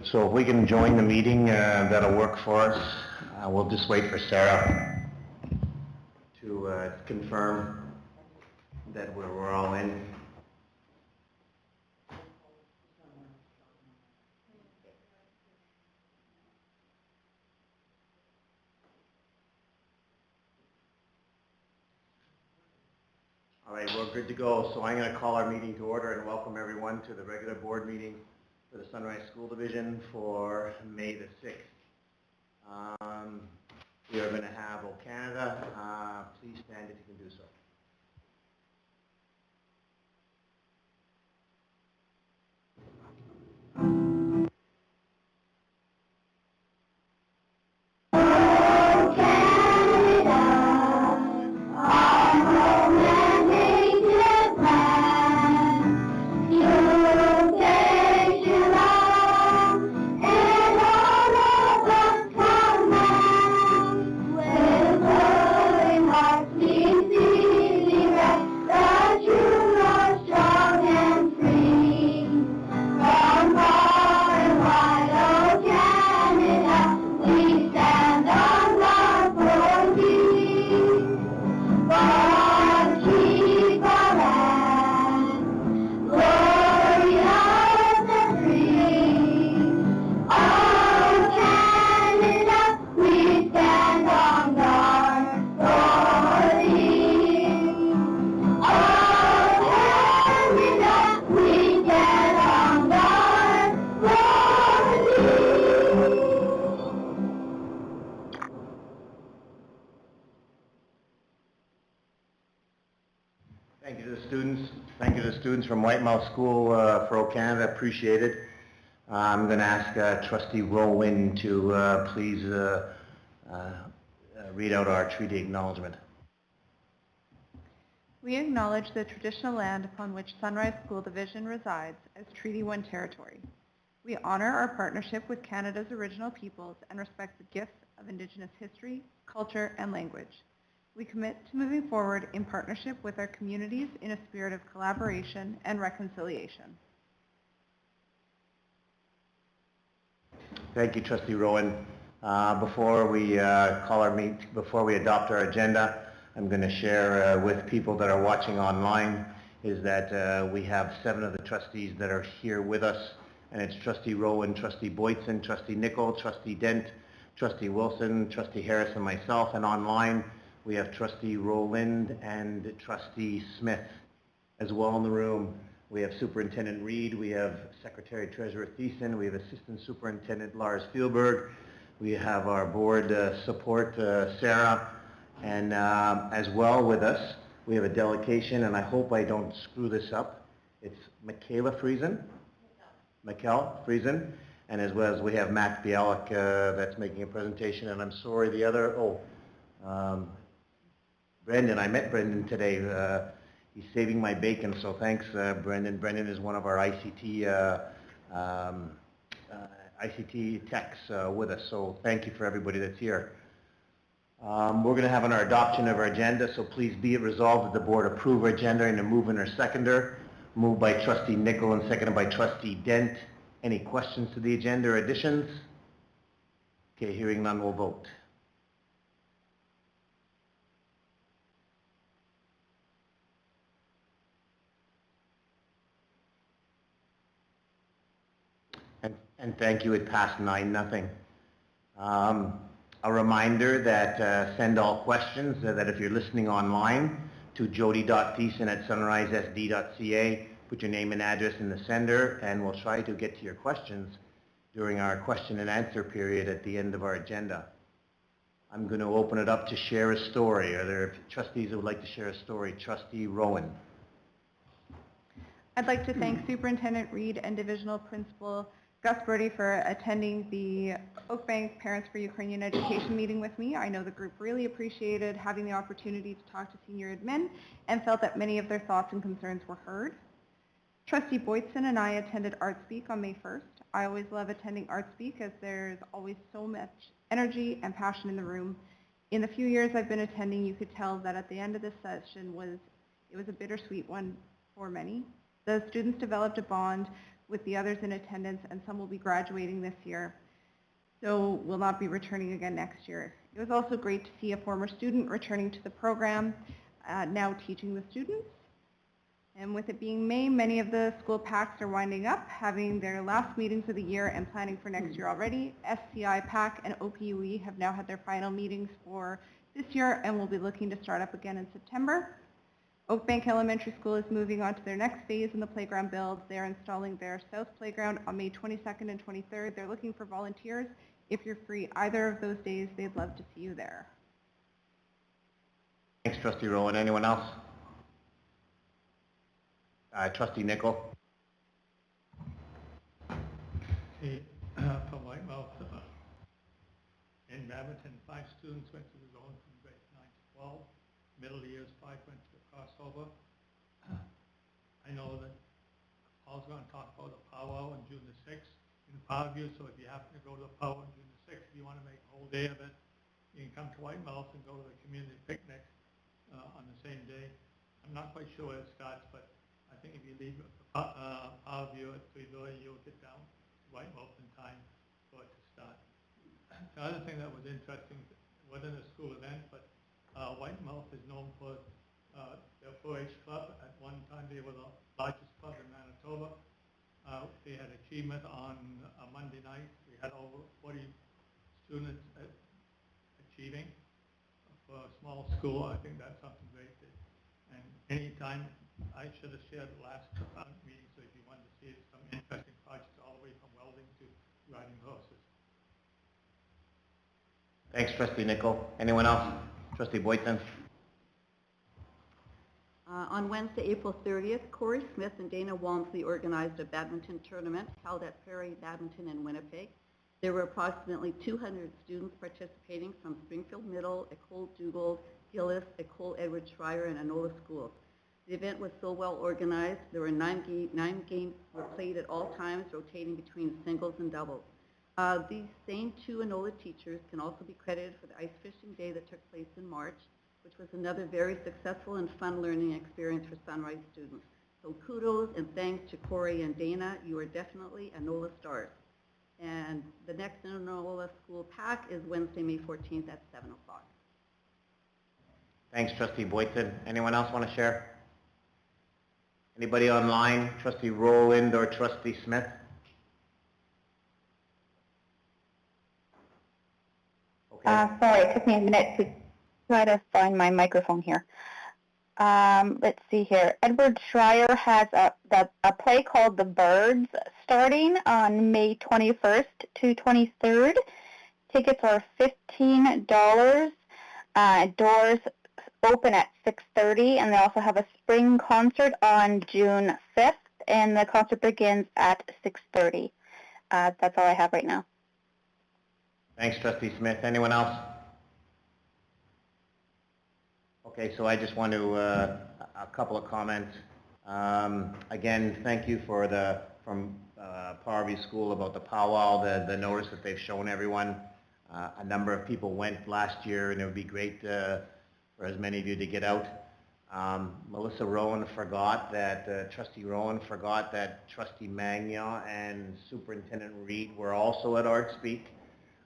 So if we can join the meeting, that'll work for us. We'll just wait for Sarah to confirm that we're all in. All right, we're good to go. So I'm going to call our meeting to order and welcome everyone to the regular board meeting for the Sunrise School Division for May the 6th. We are going to have O Canada. Please stand if you can do so. Students from Whitemouth School for O Canada, appreciate it. I'm going to ask Trustee Rowan to please read out our treaty acknowledgement. We acknowledge the traditional land upon which Sunrise School Division resides as Treaty 1 territory. We honor our partnership with Canada's original peoples and respect the gifts of Indigenous history, culture, and language. We commit to moving forward in partnership with our communities in a spirit of collaboration and reconciliation. Thank you, Trustee Rowan. Before we adopt our agenda, I'm going to share with people that are watching online is that we have 7 of the trustees that are here with us, and it's Trustee Rowan, Trustee Boytson, Trustee Nicol, Trustee Dent, Trustee Wilson, Trustee Harris, and myself, and online we have Trustee Rowland and Trustee Smith as well in the room. We have Superintendent Reed, we have Secretary Treasurer Thiessen, we have Assistant Superintendent Lars Spielberg, we have our board support Sarah, and as well with us we have a delegation, and I hope I don't screw this up. It's Michaela Friesen, Mikkel Friesen, and as well as we have Matt Bialik that's making a presentation, and I'm sorry the other, Brendan, I met Brendan today. He's saving my bacon, so thanks, Brendan. Brendan is one of our ICT techs with us, so thank you for everybody that's here. We're going to have our adoption of our agenda, so please be it resolved that the board approve our agenda and a mover or seconder. Moved by Trustee Nicol and seconded by Trustee Dent. Any questions to the agenda or additions? Okay, hearing none, we'll vote. And thank you, it passed 9-0. A reminder that send all questions, that if you're listening online, to jody.thiessen@sunrisesd.ca, put your name and address in the sender, and we'll try to get to your questions during our question and answer period at the end of our agenda. I'm going to open it up to share a story. Are there trustees who would like to share a story? Trustee Rowan. I'd like to thank Superintendent Reed and Divisional Principal Gus Brody for attending the Oakbank Parents for Ukrainian Education meeting with me. I know the group really appreciated having the opportunity to talk to senior admin and felt that many of their thoughts and concerns were heard. Trustee Boytson and I attended ArtSpeak on May 1st. I always love attending ArtSpeak as there's always so much energy and passion in the room. In the few years I've been attending, you could tell that at the end of this session it was a bittersweet one for many. The students developed a bond with the others in attendance, and some will be graduating this year, so will not be returning again next year. It was also great to see a former student returning to the program, now teaching the students. And with it being May, many of the school PACs are winding up, having their last meetings of the year and planning for next year already. SCI PAC and OPUE have now had their final meetings for this year and will be looking to start up again in September. Oakbank Elementary School is moving on to their next phase in the playground build. They're installing their south playground on May 22nd and 23rd. They're looking for volunteers. If you're free either of those days, they'd love to see you there. Thanks, Trustee Rowan. Anyone else? Trustee Nickel. Okay, from Whitemouth, in Badminton, 5 students went to the zone from grades 9 to 12. Middle years, 5 went to the crossover. I know that Paul's going to talk about the powwow on June the 6th in Parkview, so if you happen to go to the powwow on June the 6th, if you want to make a whole day of it, you can come to Whitemouth and go to the community picnic on the same day. I'm not quite sure where it starts, but I think if you leave Parkview at 3:30, you'll get down to Whitemouth in time for it to start. The other thing that was interesting, it wasn't a school event, but Whitemouth is known for their 4-H club. At one time, they were the largest club in Manitoba. They had achievement on a Monday night. We had over 40 students achieving. For a small school, I think that's something great. And anytime, I should have shared the last meeting, so if you wanted to see it, some interesting projects all the way from welding to riding horses. Thanks, Trustee Nickel. Anyone else? Trustee Boyton. On Wednesday, April 30th, Corey Smith and Dana Walmsley organized a badminton tournament held at Prairie Badminton in Winnipeg. There were approximately 200 students participating from Springfield Middle, Ecole Dugald, Gillis, Ecole Edward Schreier, and Anola schools. The event was so well organized, there were 9 games were played at all times, rotating between singles and doubles. These same 2 Anola teachers can also be credited for the ice fishing day that took place in March, which was another very successful and fun learning experience for Sunrise students. So kudos and thanks to Corey and Dana. You are definitely Anola stars. And the next Anola School PAC is Wednesday, May 14th at 7 o'clock. Thanks, Trustee Boyton. Anyone else want to share? Anybody online? Trustee Rowland or Trustee Smith? Okay. Sorry, it took me a minute to try to find my microphone here. Let's see here. Edward Schreier has a play called The Birds starting on May 21st to 23rd. Tickets are $15. Doors open at 6:30, and they also have a spring concert on June 5th, and the concert begins at 6:30. That's all I have right now. Thanks, Trustee Smith. Anyone else? Okay, so I just want to, a couple of comments. Again, thank you from Parview School about the powwow, the notice that they've shown everyone. A number of people went last year, and it would be great for as many of you to get out. Melissa Rowan forgot that, Trustee Rowan forgot that Trustee Magna and Superintendent Reed were also at Art Speak.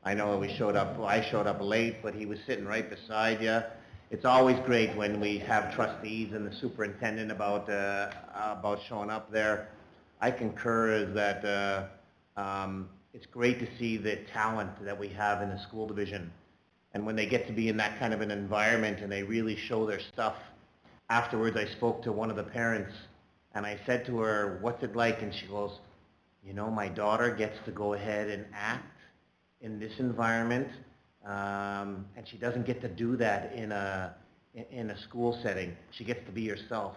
I know I showed up late, but he was sitting right beside you. It's always great when we have trustees and the superintendent about showing up there. I concur that it's great to see the talent that we have in the school division. And when they get to be in that kind of an environment and they really show their stuff. Afterwards, I spoke to one of the parents and I said to her, "What's it like?" And she goes, "You know, my daughter gets to go ahead and act in this environment, and she doesn't get to do that in a school setting. She gets to be herself.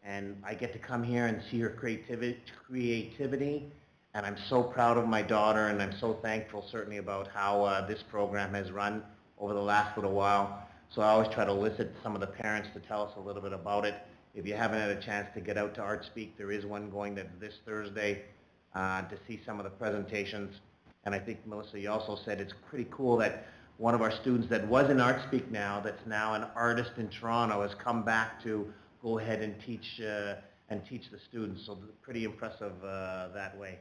And I get to come here and see her creativity, and I'm so proud of my daughter, and I'm so thankful certainly about how this program has run over the last little while. So I always try to elicit some of the parents to tell us a little bit about it. If you haven't had a chance to get out to Art Speak, there is one going this Thursday to see some of the presentations. And I think, Melissa, you also said it's pretty cool that one of our students that was in Art Speak now, that's now an artist in Toronto, has come back to go ahead and teach and teach the students. So pretty impressive that way.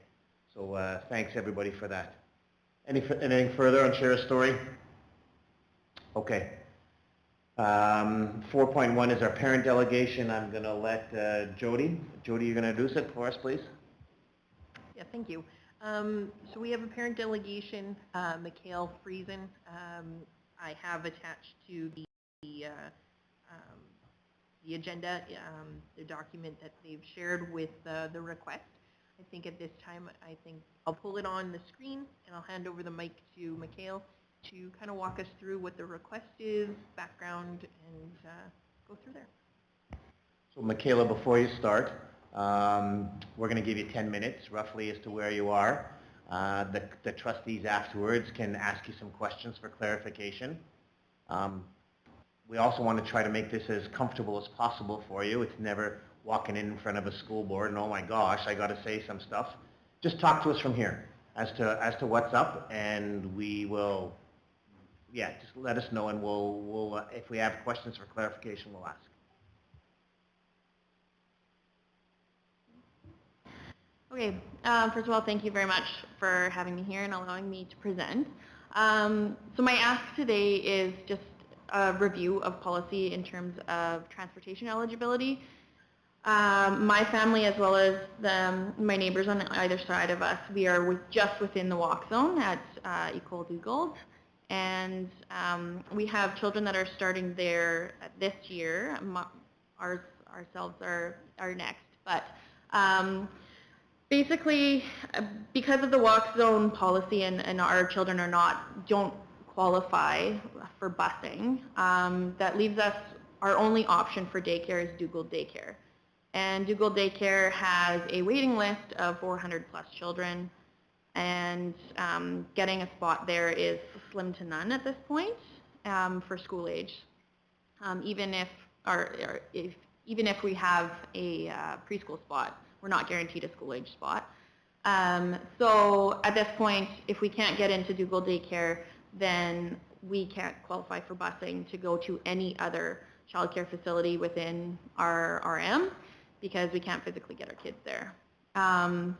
So thanks everybody for that. Anything further on Share a Story? Okay. 4.1 is our parent delegation. I'm going to let Jody. Jody, you're going to introduce it for us, please. Yeah, thank you. So we have a parent delegation, Mikhail Friesen. I have attached to the agenda the document that they've shared with the request. I think at this time, I think I'll pull it on the screen and I'll hand over the mic to Mikhail to kind of walk us through what the request is, background, and go through there. So Michaela, before you start, we're going to give you 10 minutes roughly as to where you are. The trustees afterwards can ask you some questions for clarification. We also want to try to make this as comfortable as possible for you. It's never walking in front of a school board and, oh my gosh, I got to say some stuff. Just talk to us from here as to what's up, and we will, yeah, just let us know, and we'll if we have questions for clarification, we'll ask. Okay, first of all, thank you very much for having me here and allowing me to present. So my ask today is just a review of policy in terms of transportation eligibility. My family, as well as my neighbors on either side of us, we are just within the walk zone at École Dugald, and we have children that are starting there this year. Ourselves are next, but basically, because of the walk zone policy and our children don't qualify for busing, that leaves us, our only option for daycare is Dugald Daycare. And Dugald Daycare has a waiting list of 400 plus children, and getting a spot there is slim to none at this point for school age. Even if we have a preschool spot, we're not guaranteed a school age spot. So at this point, if we can't get into Dugald Daycare, then we can't qualify for busing to go to any other childcare facility within our RM, because we can't physically get our kids there. And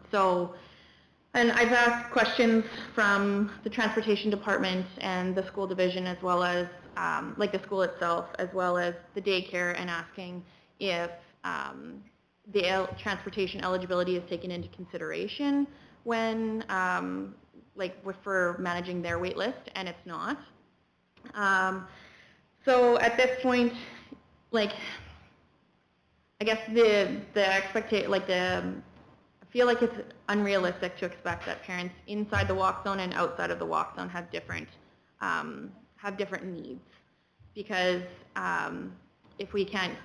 I've asked questions from the transportation department and the school division, as well as like the school itself, as well as the daycare, and asking if the transportation eligibility is taken into consideration when for managing their wait list, and it's not. So at this point, I guess I feel like it's unrealistic to expect that parents inside the walk zone and outside of the walk zone have different needs, because if we can't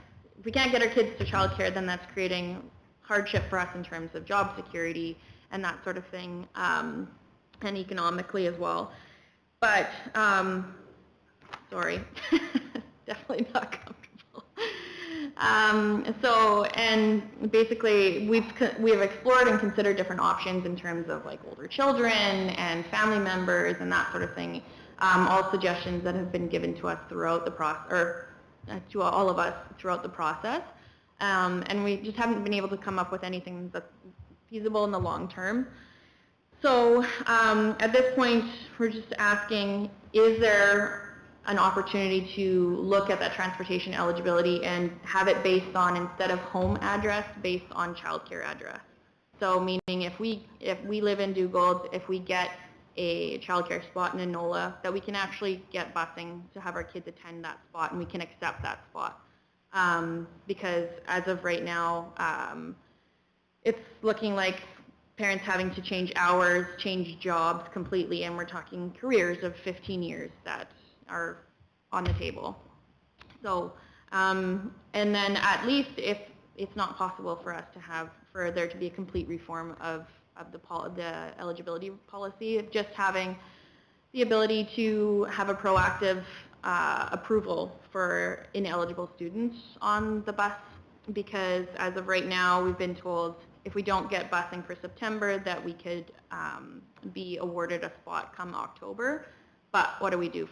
get our kids to childcare, then that's creating hardship for us in terms of job security and that sort of thing, and economically as well. But sorry, definitely not comfortable. And basically we've explored and considered different options in terms of like older children and family members and that sort of thing. All suggestions that have been given to us throughout the process, or to all of us throughout the process. And we just haven't been able to come up with anything that's feasible in the long term. So at this point, we're just asking, is there an opportunity to look at that transportation eligibility and have it based on, instead of home address, based on childcare address? So meaning if we live in Dugald, if we get a childcare spot in Enola, that we can actually get busing to have our kids attend that spot, and we can accept that spot. Because as of right now, it's looking like parents having to change hours, change jobs completely, and we're talking careers of 15 years that are on the table. So, and then at least if it's not possible for us to for there to be a complete reform of the eligibility policy, just having the ability to have a proactive approval for ineligible students on the bus, because as of right now, we've been told if we don't get busing for September, that we could be awarded a spot come October. But what do we do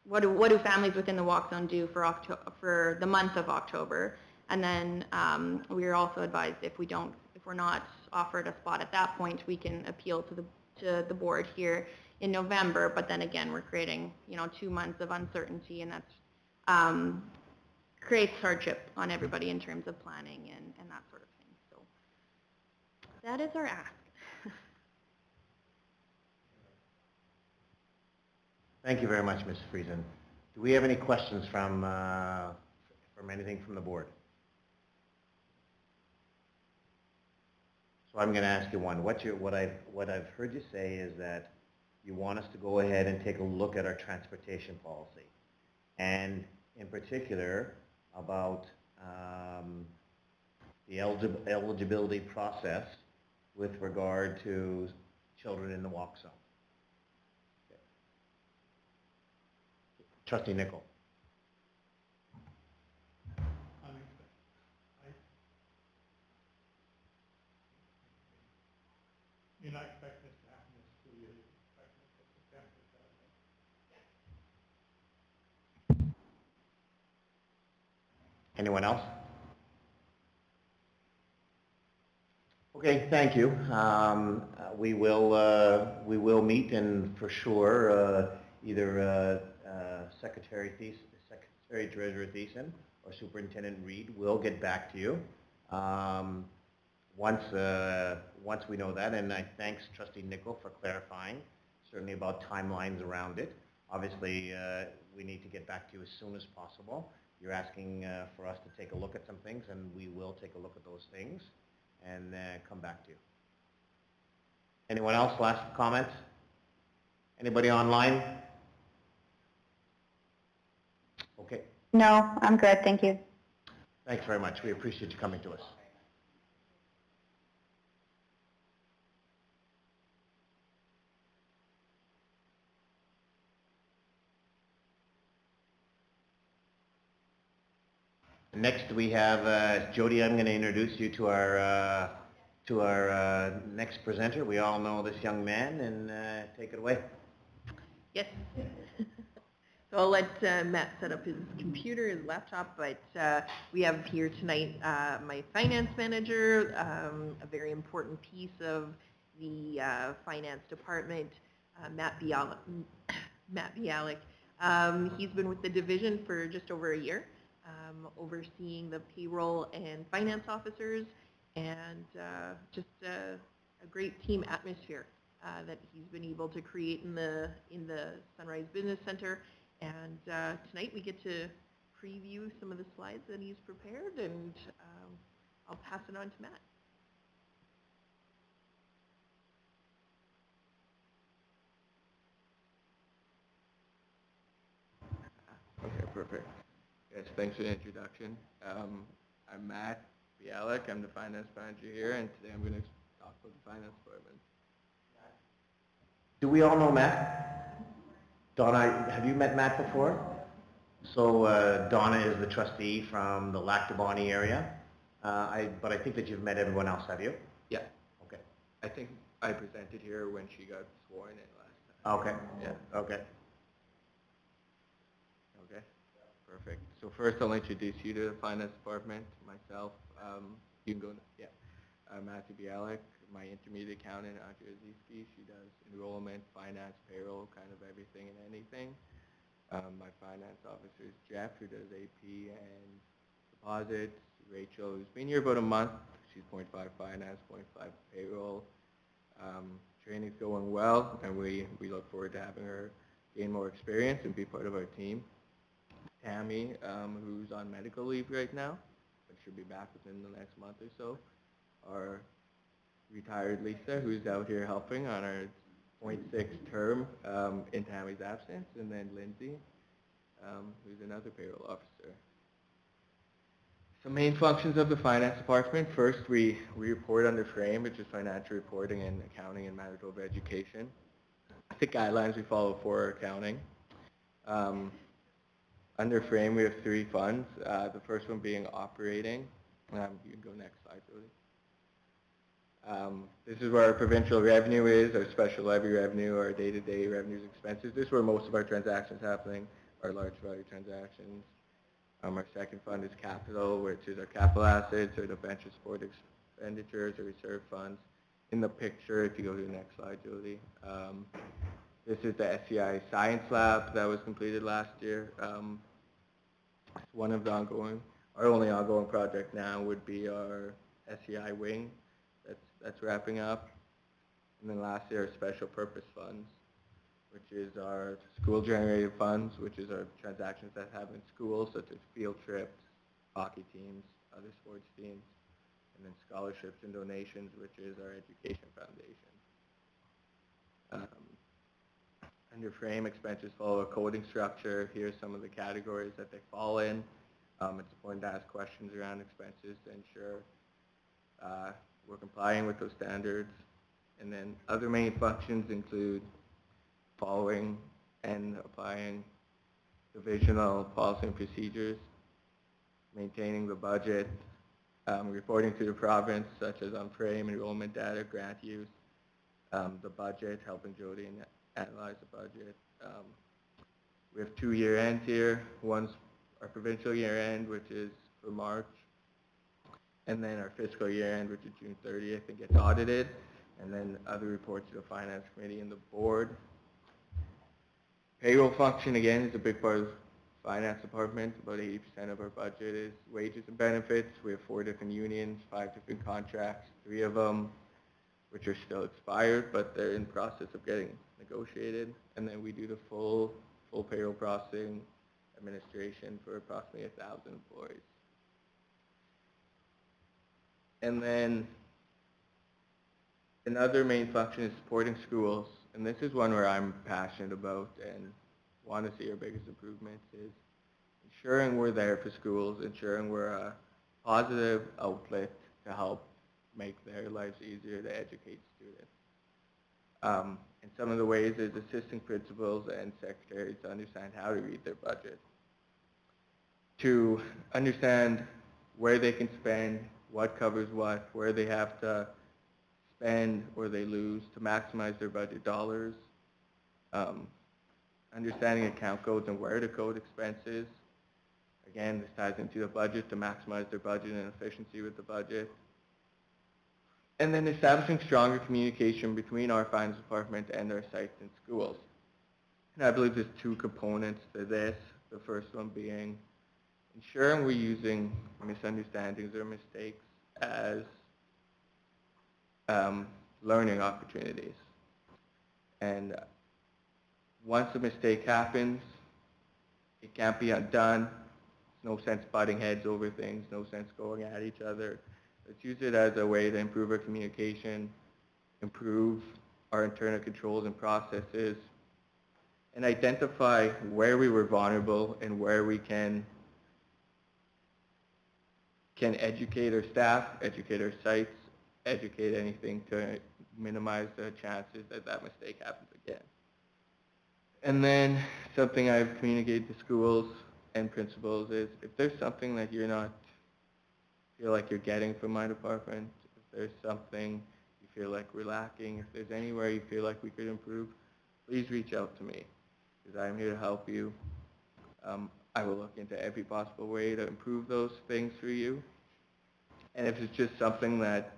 what do families within the walk zone do for the month of October? And then we are also advised if we're not offered a spot at that point, we can appeal to the board here in November. But then again, we're creating 2 months of uncertainty, and that's creates hardship on everybody in terms of planning and that sort of thing. So that is our ask. Thank you very much, Ms. Friesen. Do we have any questions from anything from the board? So I'm going to ask you one. What I've heard you say is that you want us to go ahead and take a look at our transportation policy, and in particular about the eligibility process with regard to children in the walk zone. Okay. Trustee Nicol. You're not expecting this to happen this school year, you're expecting it till September, is that right? Anyone else? Okay, thank you. We will meet, and for sure, either Secretary Treasurer Thiessen or Superintendent Reid will get back to you once we know that. And I thanks Trustee Nicol for clarifying, certainly about timelines around it. Obviously, we need to get back to you as soon as possible. You're asking for us to take a look at some things, and we will take a look at those things and come back to you. Anyone else? Last comments? Anybody online? Okay. No, I'm good. Thank you. Thanks very much. We appreciate you coming to us. Next we have Jody. I'm going to introduce you to our next presenter. We all know this young man, and take it away. Yes. So I'll let Matt set up his computer, his laptop, but we have here tonight my finance manager, a very important piece of the finance department, Matt Bialik. He's been with the division for just over a year, overseeing the payroll and finance officers, and just a great team atmosphere that he's been able to create in the Sunrise Business Center. And tonight we get to preview some of the slides that he's prepared, and I'll pass it on to Matt. Okay, perfect. Yes, thanks for the introduction. I'm Matt Bialik. I'm the finance manager here, and today I'm going to talk about the finance department. Do we all know Matt? Donna, have you met Matt before? So Donna is the trustee from the Lac du Bonny area, but I think that you've met everyone else, have you? Yeah. Okay. I think I presented here when she got sworn in last time. Okay. Yeah. Okay. Okay. Perfect. So first I'll introduce you to the finance department, myself. You can go, yeah. Matthew Bialik, my intermediate accountant, Andrea Zieski. She does enrollment, finance, payroll, kind of everything and anything. My finance officer is Jeff, who does AP and deposits. Rachel, who's been here about a month. She's 0.5 finance, 0.5 payroll. Training's going well, and we look forward to having her gain more experience and be part of our team. Tammy, who's on medical leave right now, but should be back within the next month or so. Our retired Lisa, who's out here helping on our 0.6 term in Tammy's absence, and then Lindsay, who's another payroll officer. Some main functions of the finance department. First, we report under FRAME, which is financial reporting and accounting in Manitoba education. The guidelines we follow for accounting. Under FRAME, we have 3 funds. The first one being operating. You can go next slide, Jody. This is where our provincial revenue is, our special levy revenue, our day-to-day revenues, expenses. This is where most of our transactions happening, our large value transactions. Our second fund is capital, which is our capital assets or the venture support expenditures or reserve funds. In the picture, if you go to the next slide, Julie, this is the SCI Science Lab that was completed last year. It's one of the our only ongoing project now would be our SCI wing that's wrapping up. And then lastly, our special purpose funds, which is our school-generated funds, which is our transactions that happen in schools, such as field trips, hockey teams, other sports teams, and then scholarships and donations, which is our education foundation. Under frame, expenses follow a coding structure. Here's some of the categories that they fall in. It's important to ask questions around expenses to ensure we're complying with those standards. And then other main functions include following and applying divisional policy and procedures, maintaining the budget, reporting to the province, such as on frame, enrollment data, grant use, the budget, helping Jody analyze the budget. We have 2 year ends here. One's our provincial year end, which is for March, and then our fiscal year end, which is June 30th, and gets audited, and then other reports to the finance committee and the board. Payroll function, again, is a big part of the finance department. About 80% of our budget is wages and benefits. We have 4 different unions, 5 different contracts, 3 of them which are still expired, but they're in process of getting negotiated. And then we do the full payroll processing administration for approximately 1,000 employees. And then another main function is supporting schools, and this is one where I'm passionate about and want to see our biggest improvements, is ensuring we're there for schools, ensuring we're a positive outlet to help make their lives easier to educate students. And some of the ways is assisting principals and secretaries to understand how to read their budget, to understand where they can spend, what covers what, where they have to spend or they lose to maximize their budget dollars, understanding account codes and where to code expenses. Again, this ties into the budget to maximize their budget and efficiency with the budget. And then establishing stronger communication between our finance department and our sites and schools. And I believe there's 2 components to this. The first one being ensuring we're using misunderstandings or mistakes as learning opportunities. And once a mistake happens, it can't be undone. There's no sense butting heads over things, no sense going at each other. Let's use it as a way to improve our communication, improve our internal controls and processes, and identify where we were vulnerable and where we can educate our staff, educate our sites, educate anything to minimize the chances that that mistake happens again. And then something I've communicated to schools and principals is if there's something that you're not feel like you're getting from my department, if there's something you feel like we're lacking, if there's anywhere you feel like we could improve, please reach out to me, because I'm here to help you. I will look into every possible way to improve those things for you. And if it's just something that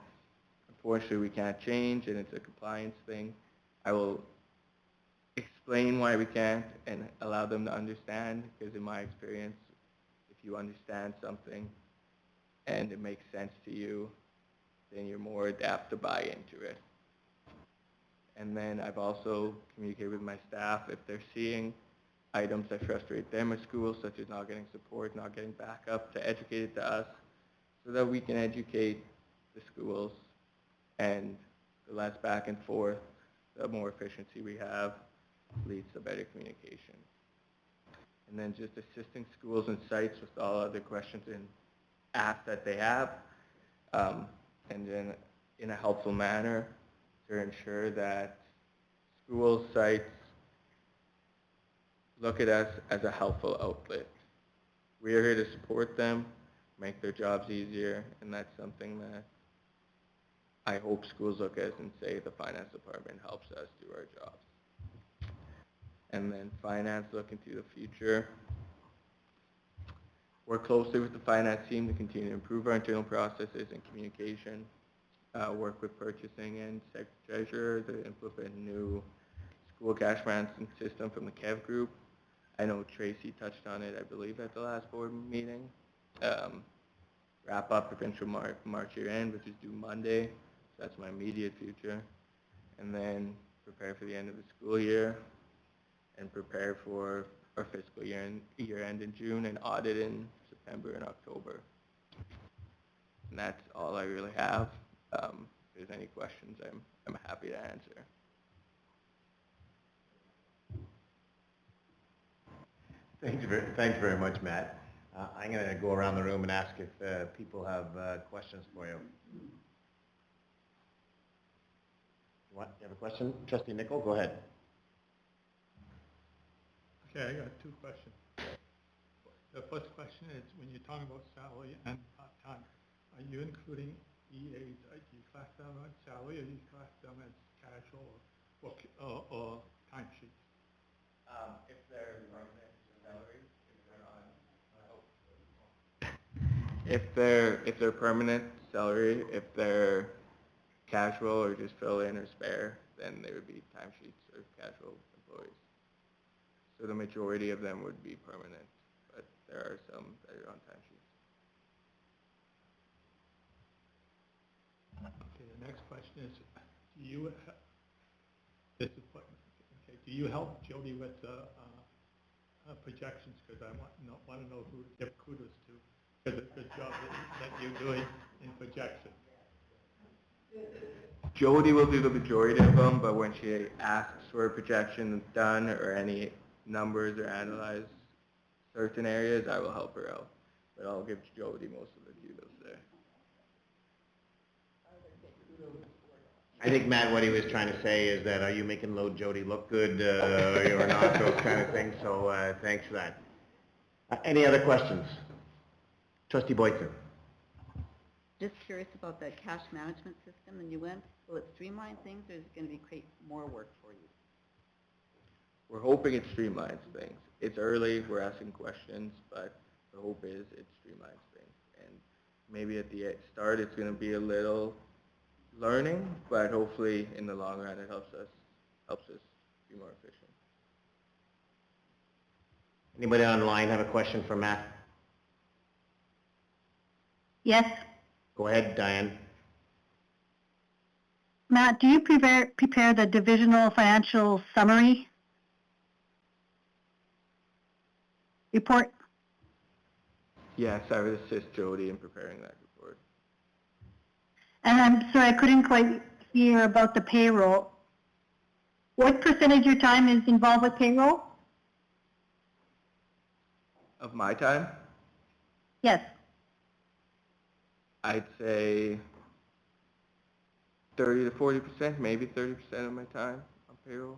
unfortunately we can't change and it's a compliance thing, I will explain why we can't and allow them to understand, because in my experience, if you understand something and it makes sense to you, then you're more apt to buy into it. And then I've also communicated with my staff if they're seeing items that frustrate them at school, such as not getting support, not getting backup, to educate it to us so that we can educate the schools. And the less back and forth, the more efficiency we have leads to better communication. And then just assisting schools and sites with all other questions and asks that they have, and then in a helpful manner to ensure that school sites look at us as a helpful outlet. We are here to support them, make their jobs easier, and that's something that I hope schools look at us and say the finance department helps us do our jobs. And then finance, looking to the future. Work closely with the finance team to continue to improve our internal processes and communication. Work with purchasing and treasurer to implement a new school cash management system from the KEV group. I know Tracy touched on it, I believe, at the last board meeting. Wrap up provincial March year end, which is due Monday. So that's my immediate future. And then prepare for the end of the school year and prepare for our fiscal year end in June and audit in September and October. And that's all I really have. If there's any questions, I'm happy to answer. Thanks very much, Matt. I'm going to go around the room and ask if people have questions for you. What? You have a question? Trustee Nicol, go ahead. Okay, I got two questions. The first question is, when you're talking about salary and part-time, are you including EAs? Do you class them as salary, or do you class them as casual or timesheets? If they're permanent salary, if they're permanent salary, if they're casual or just fill in or spare, then they would be timesheets or casual employees. So the majority of them would be permanent, but there are some that are on timesheets. Okay, the next question is, do you help Jody with projections? Because I want to know who to give kudos to for the good job that you're doing in projection. Jody will do the majority of them, but when she asks for a projection done or any numbers or analyze certain areas, I will help her out. But I'll give Jody most of the kudos there. I think, Matt, what he was trying to say is that are you making Load Jody look good or not, those kind of things. So thanks for that. Any other questions? Trustee Boyton. Just curious about the cash management system, the new one. Will it streamline things, or is it going to create more work for you? We're hoping it streamlines things. It's early, we're asking questions, but the hope is it streamlines things. And maybe at the start it's going to be a little learning, but hopefully in the long run it helps us be more efficient. Anybody online have a question for Matt? Yes. Go ahead, Diane. Matt, do you prepare the divisional financial summary report? Yes, I would assist Jody in preparing that report. And I'm sorry, I couldn't quite hear about the payroll. What percentage of your time is involved with payroll? Of my time? Yes. I'd say 30 to 40%, maybe 30% of my time on payroll.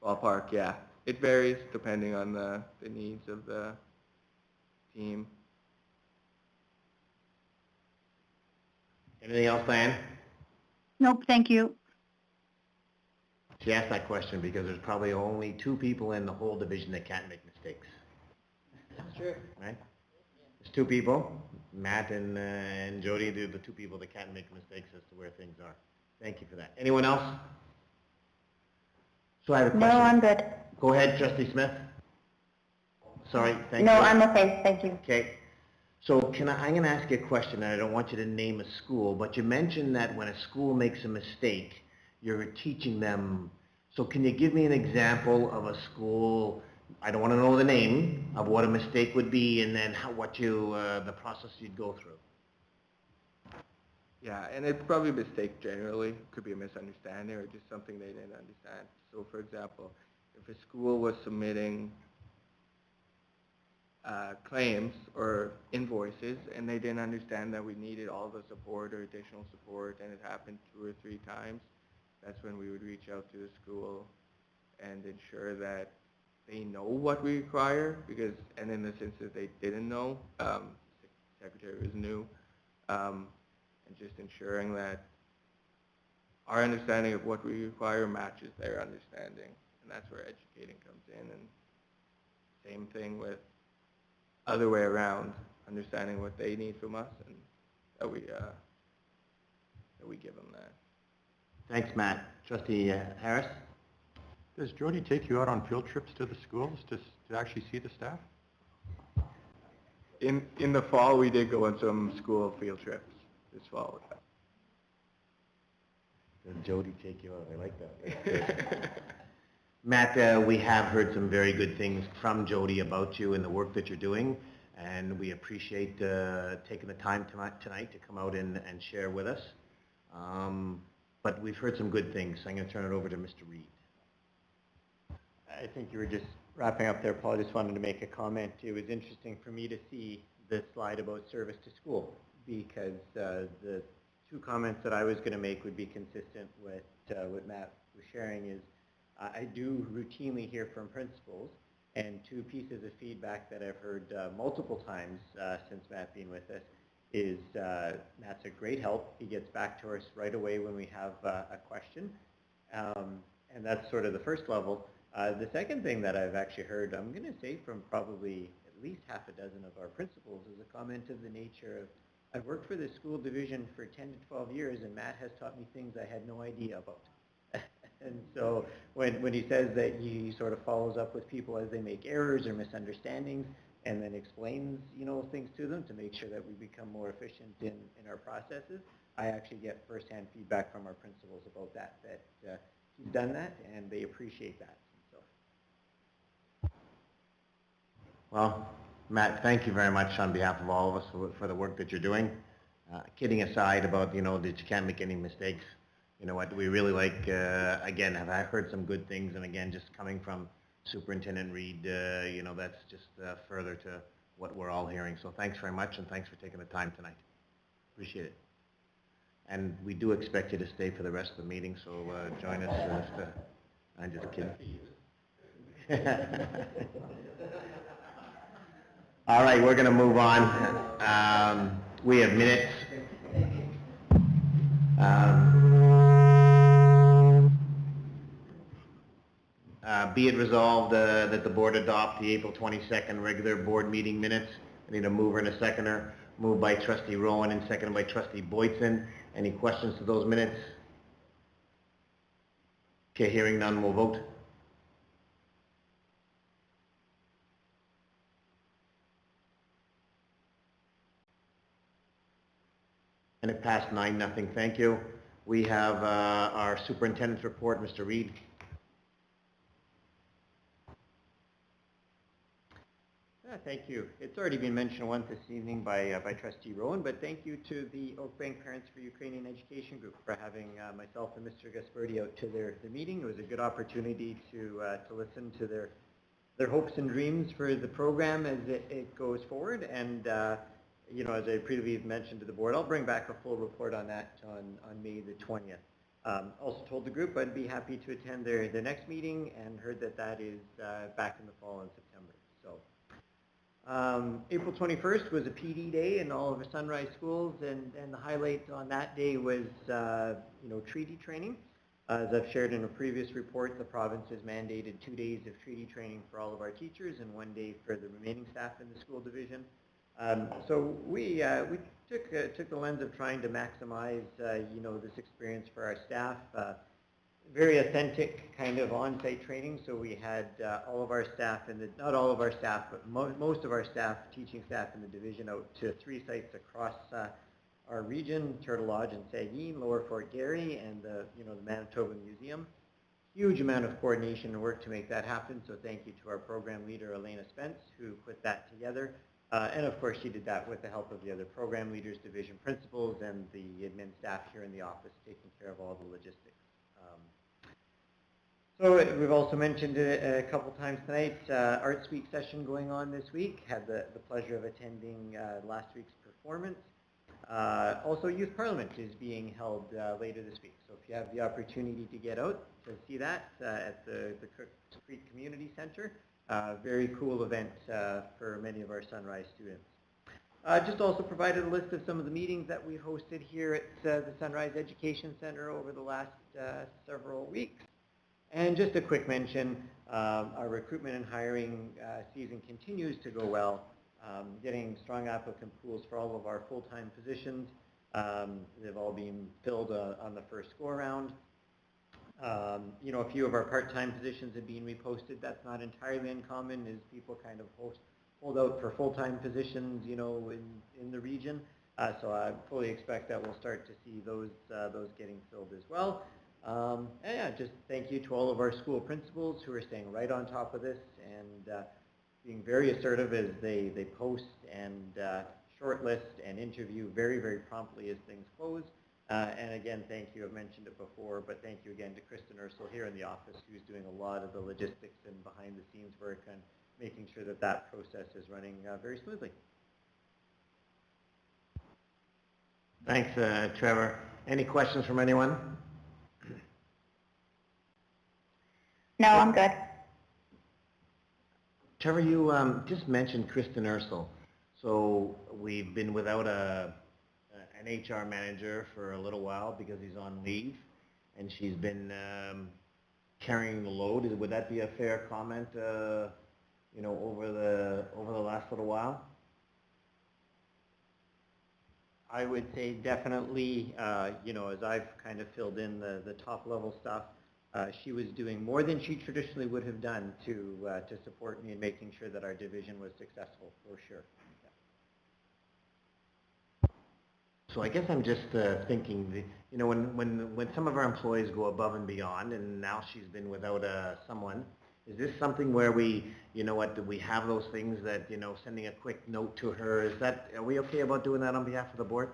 Ballpark, yeah. It varies depending on the needs of the team. Anything else, Diane? Nope, thank you. She asked that question because there's probably only 2 people in the whole division that can't make mistakes. That's true. Right? There's 2 people. Matt and Jody are the 2 people that can't make mistakes as to where things are. Thank you for that. Anyone else? So I have a question. No, I'm good. Go ahead, Trustee Smith. Sorry, thank you. No, I'm okay, thank you. Okay. So I'm going to ask you a question, and I don't want you to name a school, but you mentioned that when a school makes a mistake, you're teaching them. So can you give me an example of a school? I don't want to know the name of what a mistake would be, and then the process you'd go through. Yeah, and it's probably a mistake generally. It could be a misunderstanding or just something they didn't understand. So for example, if a school was submitting claims or invoices and they didn't understand that we needed all the support or additional support, and it happened 2 or 3 times, that's when we would reach out to the school and ensure that they know what we require, and in the sense that they didn't know, secretary was new, and just ensuring that our understanding of what we require matches their understanding, and that's where educating comes in. And same thing with other way around, understanding what they need from us, and that we give them that. Thanks, Matt. Trustee Harris? Does Jody take you out on field trips to the schools to actually see the staff? In the fall, we did go on some school field trips this fall. Does Jody take you out? I like that. Matt, we have heard some very good things from Jody about you and the work that you're doing, and we appreciate taking the time tonight to come out and share with us. But we've heard some good things, so I'm going to turn it over to Mr. Reed. I think you were just wrapping up there, Paul. I just wanted to make a comment. It was interesting for me to see the slide about service to school, because the two comments that I was going to make would be consistent with what Matt was sharing. Is I do routinely hear from principals, and two pieces of feedback that I've heard multiple times since Matt being with us is Matt's a great help. He gets back to us right away when we have a question, and that's sort of the first level. The second thing that I've actually heard, I'm going to say from probably at least half a dozen of our principals, is a comment of the nature of, I've worked for the school division for 10 to 12 years, and Matt has taught me things I had no idea about. And so when he says that he sort of follows up with people as they make errors or misunderstandings, and then explains, things to them to make sure that we become more efficient in our processes, I actually get firsthand feedback from our principals about that he's done that, and they appreciate that. Well, Matt, thank you very much on behalf of all of us for the work that you're doing. Kidding aside about, that you can't make any mistakes. You know what, we really like, again, have I heard some good things, and again, just coming from Superintendent Reed, that's just further to what we're all hearing. So thanks very much, and thanks for taking the time tonight. Appreciate it. And we do expect you to stay for the rest of the meeting, so join us. I'm just kidding. All right, we're going to move on. We have minutes. Be it resolved that the board adopt the April 22nd regular board meeting minutes. I need a mover and a seconder. Moved by Trustee Rowan and seconded by Trustee Boydson. Any questions to those minutes? Okay, hearing none, we'll vote. And it passed 9-0. Thank you. We have our superintendent's report, Mr. Reed. Thank you. It's already been mentioned once this evening by Trustee Rowan, but thank you to the Oakbank Parents for Ukrainian Education Group for having myself and Mr. Gaspardi out to their meeting. It was a good opportunity to listen to their hopes and dreams for the program as it goes forward. And as I previously mentioned to the board, I'll bring back a full report on that on May the 20th. Also told the group I'd be happy to attend their next meeting, and heard that is back in the fall in September. So. April 21st was a PD day in all of the Sunrise schools, and the highlight on that day was, treaty training. As I've shared in a previous report, the province has mandated 2 days of treaty training for all of our teachers and 1 day for the remaining staff in the school division. So we took the lens of trying to maximize, this experience for our staff. Very authentic kind of on-site training. So we had all of our staff, not all of our staff, but most of our staff, teaching staff in the division, out to 3 sites across our region: Turtle Lodge and Saugeen, Lower Fort Garry, and the Manitoba Museum. Huge amount of coordination and work to make that happen. So thank you to our program leader, Elena Spence, who put that together. And of course, she did that with the help of the other program leaders, division principals, and the admin staff here in the office, taking care of all the logistics. So we've also mentioned a couple times tonight, Arts Week session going on this week. Had the pleasure of attending last week's performance. Also, Youth Parliament is being held later this week. So if you have the opportunity to get out to see that at the Cook Creek Community Center, very cool event for many of our Sunrise students. Just also provided a list of some of the meetings that we've hosted here at the Sunrise Education Center over the last several weeks. And just a quick mention, our recruitment and hiring season continues to go well. getting strong applicant pools for all of our full-time positions. They've all been filled on the first go-around. You know, a few of our part-time positions have been reposted. That's not entirely uncommon, as people kind of hold out for full-time positions, you know, in the region. So I fully expect that we'll start to see those getting filled as well. And yeah, just thank you to all of our school principals who are staying right on top of this and being very assertive as they post and shortlist and interview very, very promptly as things close. And again, thank you, I've mentioned it before, but thank you again to Kristen Ursel here in the office, who's doing a lot of the logistics and behind the scenes work and making sure that that process is running very smoothly. Thanks, Trevor. Any questions from anyone? No, I'm good. Trevor, you just mentioned Kristen Ursel. So we've been without an HR manager for a little while because he's on leave, and she's been carrying the load. Would that be a fair comment? You know, over the last little while. I would say definitely, you know, as I've kind of filled in the top level stuff, she was doing more than she traditionally would have done to support me in making sure that our division was successful, for sure. Yeah. So I guess I'm just thinking, you know, when some of our employees go above and beyond, and now she's been without someone, is this something where we, you know what, do we have those things that, you know, sending a quick note to her, are we okay about doing that on behalf of the board?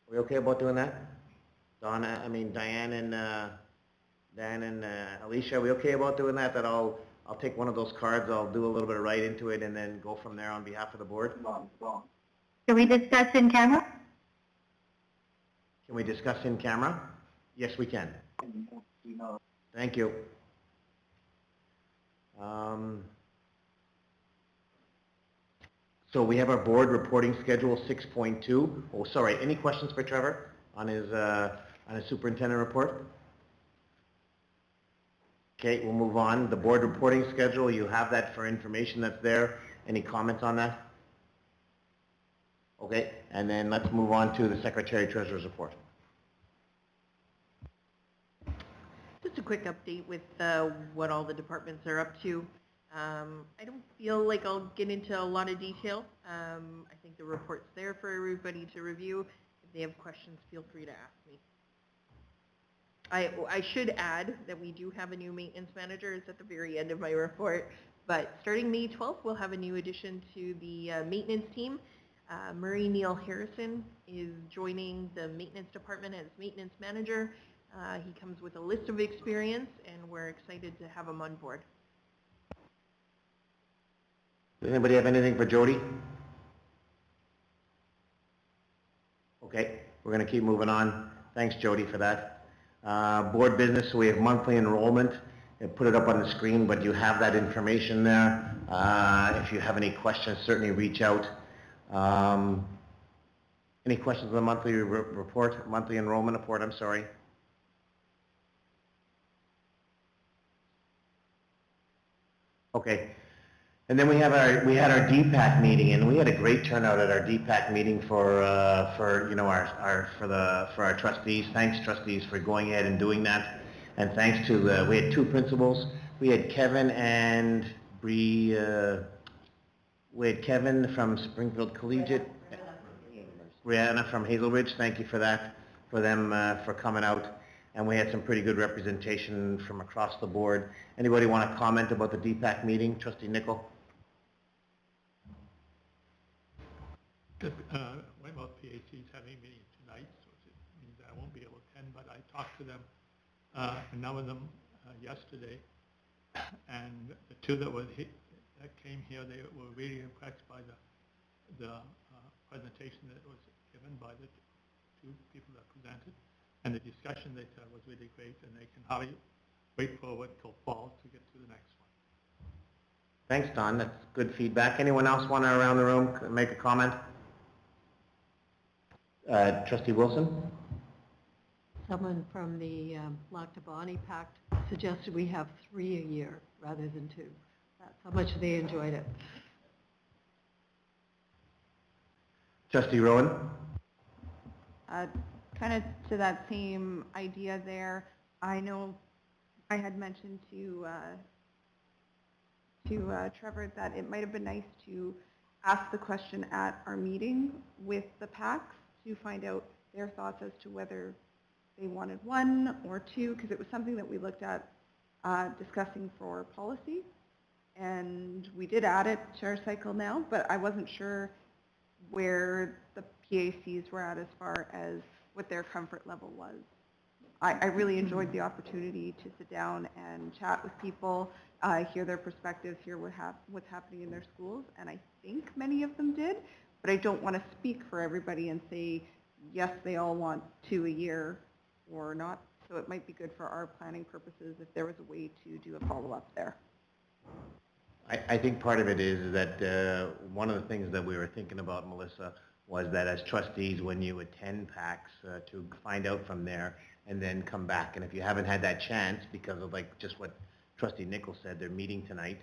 Are we okay about doing that? Donna, I mean, Diane and Dan and Alicia, are we okay about doing that? That I'll take one of those cards, I'll do a little bit of write into it, and then go from there on behalf of the board? Can we discuss in camera? Can we discuss in camera? Yes, we can. Thank you. So we have our board reporting schedule 6.2. Oh, sorry. Any questions for Trevor on his superintendent report? Okay, we'll move on. The board reporting schedule, you have that for information that's there. Any comments on that? Okay, and then let's move on to the Secretary Treasurer's report. Just a quick update with what all the departments are up to. I don't feel like I'll get into a lot of detail. I think the report's there for everybody to review. If they have questions, feel free to ask me. I should add that we do have a new maintenance manager. It's at the very end of my report. But starting May 12th, we'll have a new addition to the maintenance team. Murray Neil Harrison is joining the maintenance department as maintenance manager. He comes with a list of experience, and we're excited to have him on board. Does anybody have anything for Jody? Okay, we're going to keep moving on. Thanks, Jody, for that. Board business, so we have monthly enrollment. I put it up on the screen, but you have that information there. If you have any questions, certainly reach out. Any questions on the monthly report, monthly enrollment report, I'm sorry? Okay. And then we had our DPAC meeting, and we had a great turnout at our DPAC meeting for you know for our trustees. Thanks, trustees, for going ahead and doing that, and thanks to we had two principals. We had Kevin and Bree. We had Kevin from Springfield Collegiate, Brianna from Hazel Ridge. Thank you for that, for them for coming out. And we had some pretty good representation from across the board. Anybody want to comment about the DPAC meeting? Trustee Nicol? Weymouth PAC is having a meeting tonight, so it means I won't be able to attend, but I talked to them, a number of them yesterday, and the two that came here, they were really impressed by the presentation that was given by the two people that presented. And the discussion, they said, was really great, and they can hardly wait forward till fall to get to the next one. Thanks, Don. That's good feedback. Anyone else want to, around the room, make a comment? Trustee Wilson? Someone from the Lac du Bonnet Pact suggested we have 3 a year rather than 2. That's how much they enjoyed it. Trustee Rowan? Kind of to that same idea there, I know I had mentioned to Trevor that it might have been nice to ask the question at our meeting with the PACs to find out their thoughts as to whether they wanted 1 or 2, because it was something that we looked at discussing for policy, and we did add it to our cycle now, but I wasn't sure where the PACs were at as far as what their comfort level was. I really enjoyed the opportunity to sit down and chat with people, hear their perspectives, hear what's happening in their schools, and I think many of them did, but I don't want to speak for everybody and say, yes, they all want 2 a year or not, so it might be good for our planning purposes if there was a way to do a follow-up there. I think part of it is that one of the things that we were thinking about, Melissa, was that as trustees, when you attend PACs, to find out from there and then come back. And if you haven't had that chance because of like just what Trustee Nichols said, they're meeting tonight.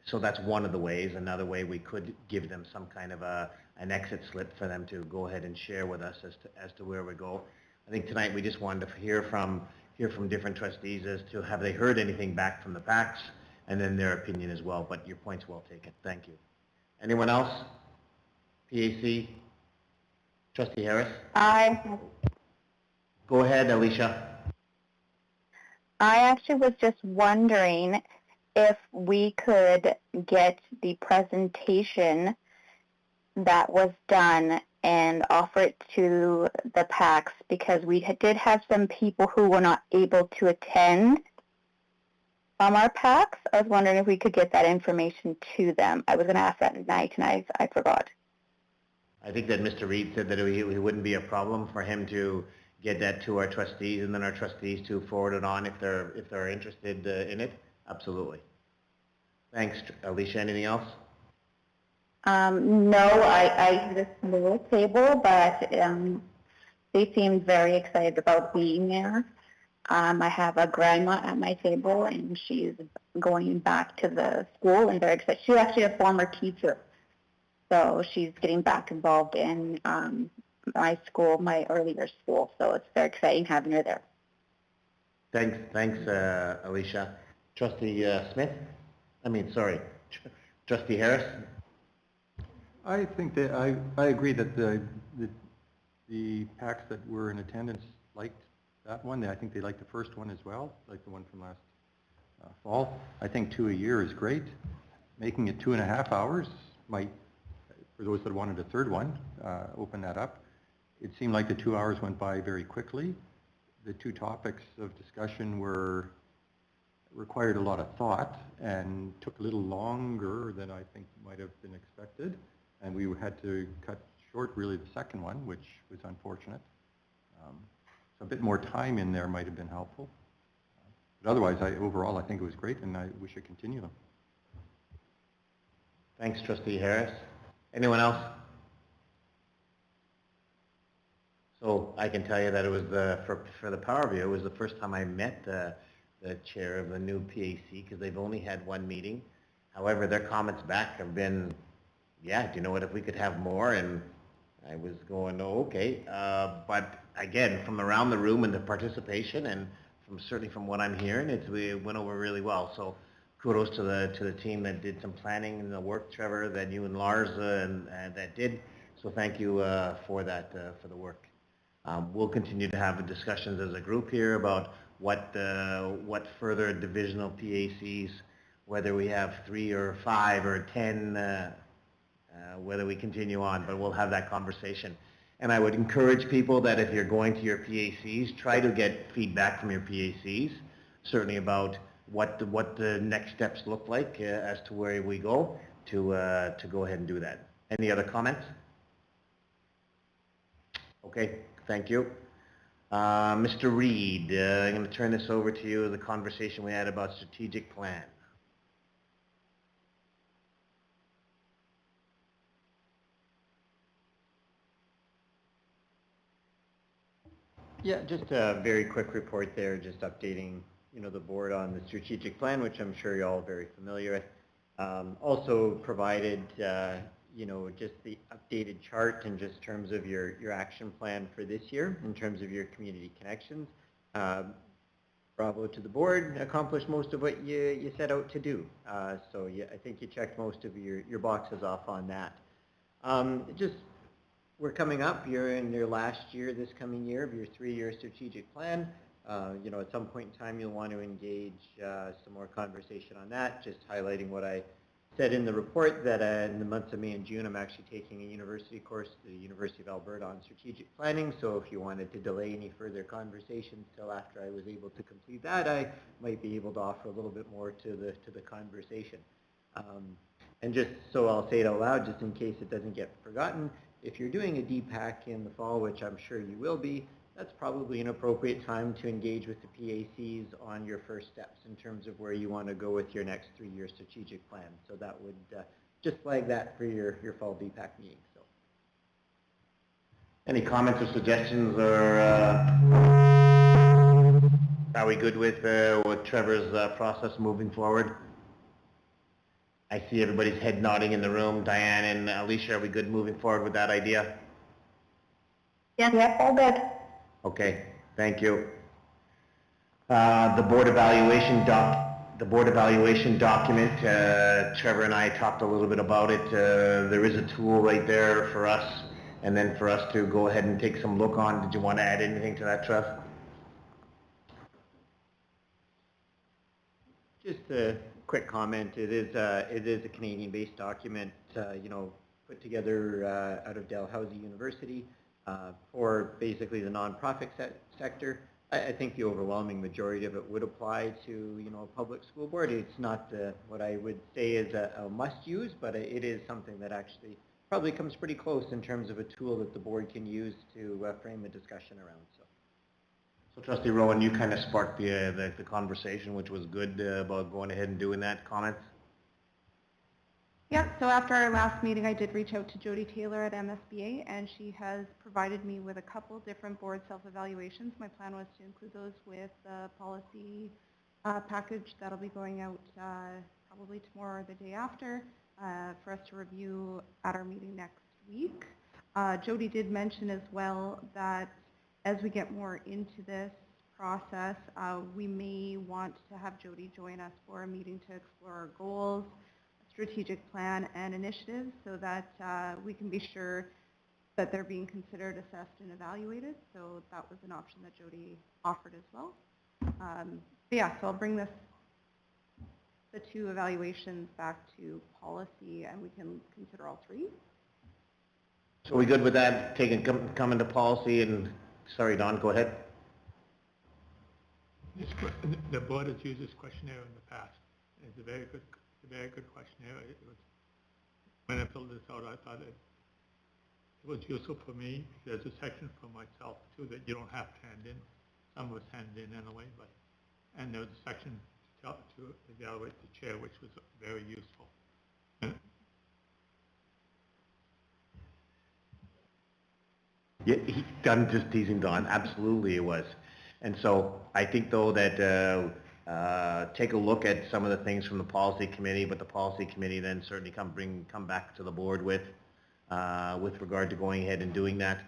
So that's one of the ways. Another way we could give them some kind of an exit slip for them to go ahead and share with us as to where we go. I think tonight we just wanted to hear from different trustees as to have they heard anything back from the PACs, and then their opinion as well. But your point's well taken. Thank you. Anyone else? PAC? Trustee Harris? Aye. Go ahead, Alicia. I actually was just wondering if we could get the presentation that was done and offer it to the PACs, because we did have some people who were not able to attend from our PACs. I was wondering if we could get that information to them. I was going to ask that tonight, and I forgot. I think that Mr. Reed said that it wouldn't be a problem for him to get that to our trustees, and then our trustees to forward it on if they're interested in it. Absolutely. Thanks, Alicia. Anything else? No, I had a small table, but they seemed very excited about being there. I have a grandma at my table, and she's going back to the school, and they're excited. She's actually a former teacher, so she's getting back involved in my school, my earlier school. So it's very exciting having her there. Thanks, Alicia. Trustee Smith? Trustee Harris? I think that I agree that the PACs that were in attendance liked that one. I think they liked the first one as well, like the one from last fall. I think 2 a year is great. Making it 2.5 hours might, for those that wanted a third one, open that up. It seemed like the 2 hours went by very quickly. The 2 topics of discussion required a lot of thought and took a little longer than I think might have been expected. And we had to cut short really the second one, which was unfortunate. So a bit more time in there might have been helpful. But otherwise, overall, I think it was great, and we should continue them. Thanks, Trustee Harris. Anyone else? So I can tell you that it was for the PowerView, it was the first time I met the chair of the new PAC, because they've only had one meeting. However, their comments back have been, yeah, do you know what, if we could have more? And I was going, oh, okay. But again, from around the room and the participation, and certainly from what I'm hearing, it went over really well. So kudos to the team that did some planning and the work, Trevor, that you and Lars and that did. So thank you for that, for the work. We'll continue to have discussions as a group here about what further divisional PACs, whether we have 3 or 5 or 10, whether we continue on, but we'll have that conversation. And I would encourage people that if you're going to your PACs, try to get feedback from your PACs, certainly about what the next steps look like as to where we go, to go ahead and do that. Any other comments? Okay, thank you. Mr. Reed, I'm going to turn this over to you, the conversation we had about strategic plan. Yeah, just a very quick report there, just updating, the board on the strategic plan, which I'm sure you're all very familiar with. Also provided, just the updated chart in just terms of your action plan for this year, in terms of your community connections. Bravo to the board, accomplished most of what you set out to do. So yeah, I think you checked most of your boxes off on that. We're coming up, you're in your last year this coming year of your 3-year strategic plan. At some point in time you'll want to engage some more conversation on that, just highlighting what I said in the report, that in the months of May and June I'm actually taking a university course at the University of Alberta on strategic planning, so if you wanted to delay any further conversations till after I was able to complete that, I might be able to offer a little bit more to the conversation. And just so I'll say it out loud, just in case it doesn't get forgotten, if you're doing a DPAC in the fall, which I'm sure you will be, that's probably an appropriate time to engage with the PACs on your first steps in terms of where you want to go with your next 3-year strategic plan. So that would just flag that for your fall DPAC meeting. So, any comments or suggestions, or are we good with Trevor's process moving forward? I see everybody's head nodding in the room. Diane and Alicia, are we good moving forward with that idea? Yes, yep, all good. Okay, thank you. The board evaluation document, Trevor and I talked a little bit about it. There is a tool right there for us, and then for us to go ahead and take some look on. Did you want to add anything to that, Trev? just a quick comment. It is a Canadian-based document, put together out of Dalhousie University for basically the nonprofit sector. I think the overwhelming majority of it would apply to a public school board. It's not what I would say is a must-use, but it is something that actually probably comes pretty close in terms of a tool that the board can use to frame the discussion around. So Trustee Rowan, you kind of sparked the conversation, which was good, about going ahead and doing that. Comments? Yeah, so after our last meeting, I did reach out to Jody Taylor at MSBA, and she has provided me with a couple different board self-evaluations. My plan was to include those with the policy package that'll be going out probably tomorrow or the day after for us to review at our meeting next week. Jody did mention as well that as we get more into this process, we may want to have Jody join us for a meeting to explore our goals, strategic plan, and initiatives so that we can be sure that they're being considered, assessed, and evaluated. So that was an option that Jody offered as well. Yeah, so I'll bring the two evaluations back to policy, and we can consider all three. So are we good with that, coming to policy? And sorry, Don, go ahead. The board has used this questionnaire in the past. It's a very good questionnaire. When I filled this out, I thought it was useful for me. There's a section for myself too that you don't have to hand in. Some of us hand in anyway, and there was a section to evaluate the chair, which was very useful. Yeah, I'm just teasing Don. Absolutely, it was. And so I think though that take a look at some of the things from the policy committee, but the policy committee then certainly come back to the board with regard to going ahead and doing that.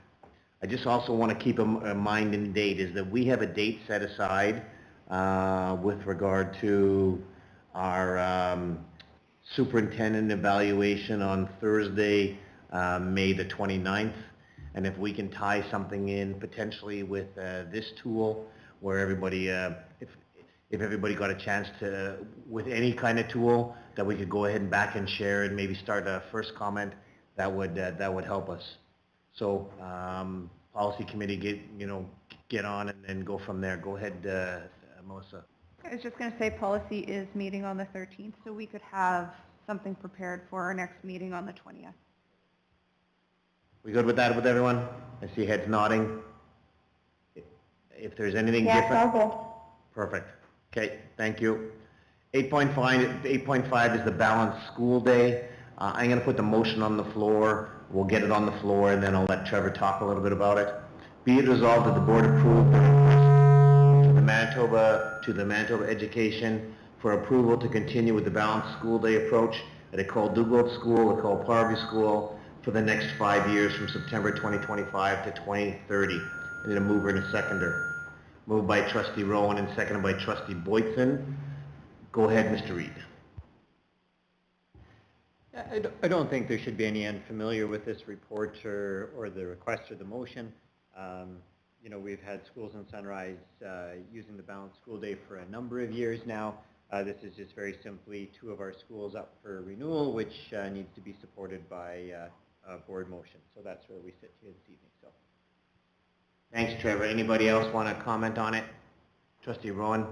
I just also want to keep in mind in date is that we have a date set aside with regard to our superintendent evaluation on Thursday, May the 29th. And if we can tie something in potentially with this tool where everybody, if everybody got a chance to, with any kind of tool, that we could go ahead and back and share and maybe start a first comment, that would help us. So policy committee get on and then go from there. Go ahead, Melissa. I was just going to say policy is meeting on the 13th, so we could have something prepared for our next meeting on the 20th. We good with that with everyone? I see heads nodding. If there's anything different. Yes, all good. Perfect. Okay, thank you. 8.5 is the balanced school day. I'm going to put the motion on the floor. We'll get it on the floor, and then I'll let Trevor talk a little bit about it. Be it resolved that the board approve the request to the Manitoba Education for approval to continue with the balanced school day approach at Ecole Dugald School, Ecole Parview School for the next 5 years from September 2025 to 2030. I need a mover and a seconder. Moved by trustee Rowan and seconded by trustee Boytson. Go ahead, Mr. Reid. I don't think there should be any unfamiliar with this report or the request or the motion. You know, we've had Schools in Sunrise using the Balanced School Day for a number of years now. This is just very simply 2 of our schools up for renewal, which needs to be supported by a board motion. So that's where we sit here this evening. So, Thanks, Trevor. Anybody else want to comment on it? Trustee Rowan?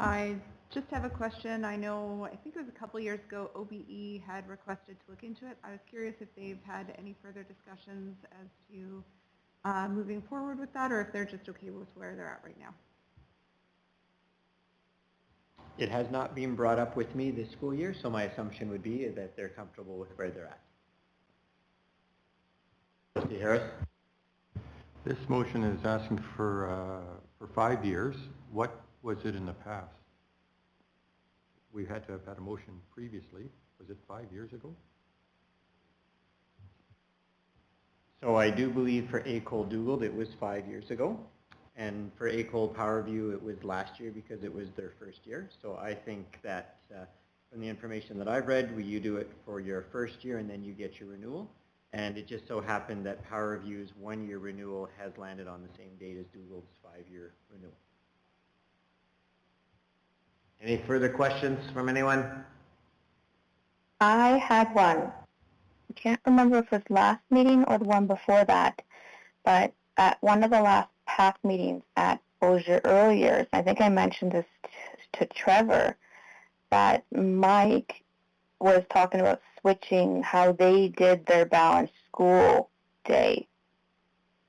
I just have a question. I know, I think it was a couple years ago, OBE had requested to look into it. I was curious if they've had any further discussions as to moving forward with that, or if they're just okay with where they're at right now. it has not been brought up with me this school year, so my assumption would be that they're comfortable with where they're at. Trustee Harris? This motion is asking for 5 years. What was it in the past? We had to have had a motion previously. Was it 5 years ago? So I do believe for Ecole Dugald it was 5 years ago, and for Ecole Powerview it was last year because it was their first year. So I think that from the information that I've read, you do it for your first year and then you get your renewal. And it just so happened that Powerview's 1 year renewal has landed on the same date as Dugald's 5 year renewal. Any further questions from anyone? I had one. I can't remember if it was last meeting or the one before that, but at one of the last past meetings at Bossier earlier, I think I mentioned this to Trevor, that Mike was talking about switching how they did their balanced school day.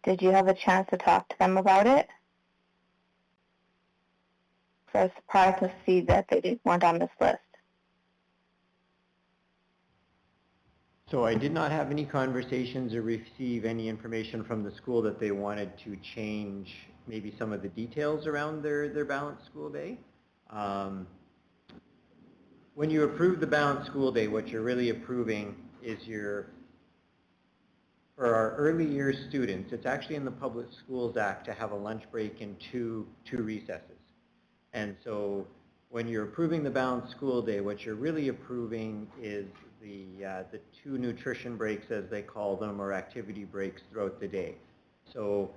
Did you have a chance to talk to them about it? So I was surprised to see that they weren't on this list. So I did not have any conversations or receive any information from the school that they wanted to change maybe some of the details around their balanced school day. When you approve the balanced school day, what you're really approving is for our early years students, it's actually in the Public Schools Act to have a lunch break and two recesses. And so when you're approving the balanced school day, what you're really approving is the 2 nutrition breaks, as they call them, or activity breaks throughout the day. So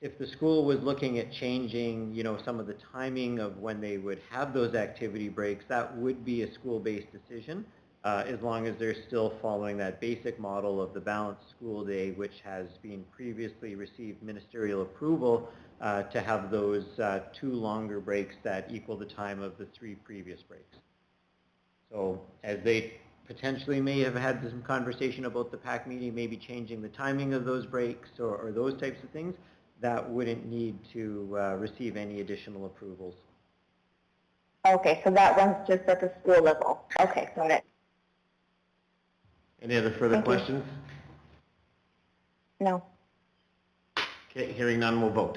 if the school was looking at changing, you know, some of the timing of when they would have those activity breaks, that would be a school-based decision, as long as they're still following that basic model of the balanced school day, which has been previously received ministerial approval to have those 2 longer breaks that equal the time of the 3 previous breaks. So as they potentially may have had some conversation about the PAC meeting, maybe changing the timing of those breaks or those types of things, that wouldn't need to receive any additional approvals. Okay, so that one's just at the school level. Okay, got it. Any other further questions? No. Okay, hearing none, we'll vote.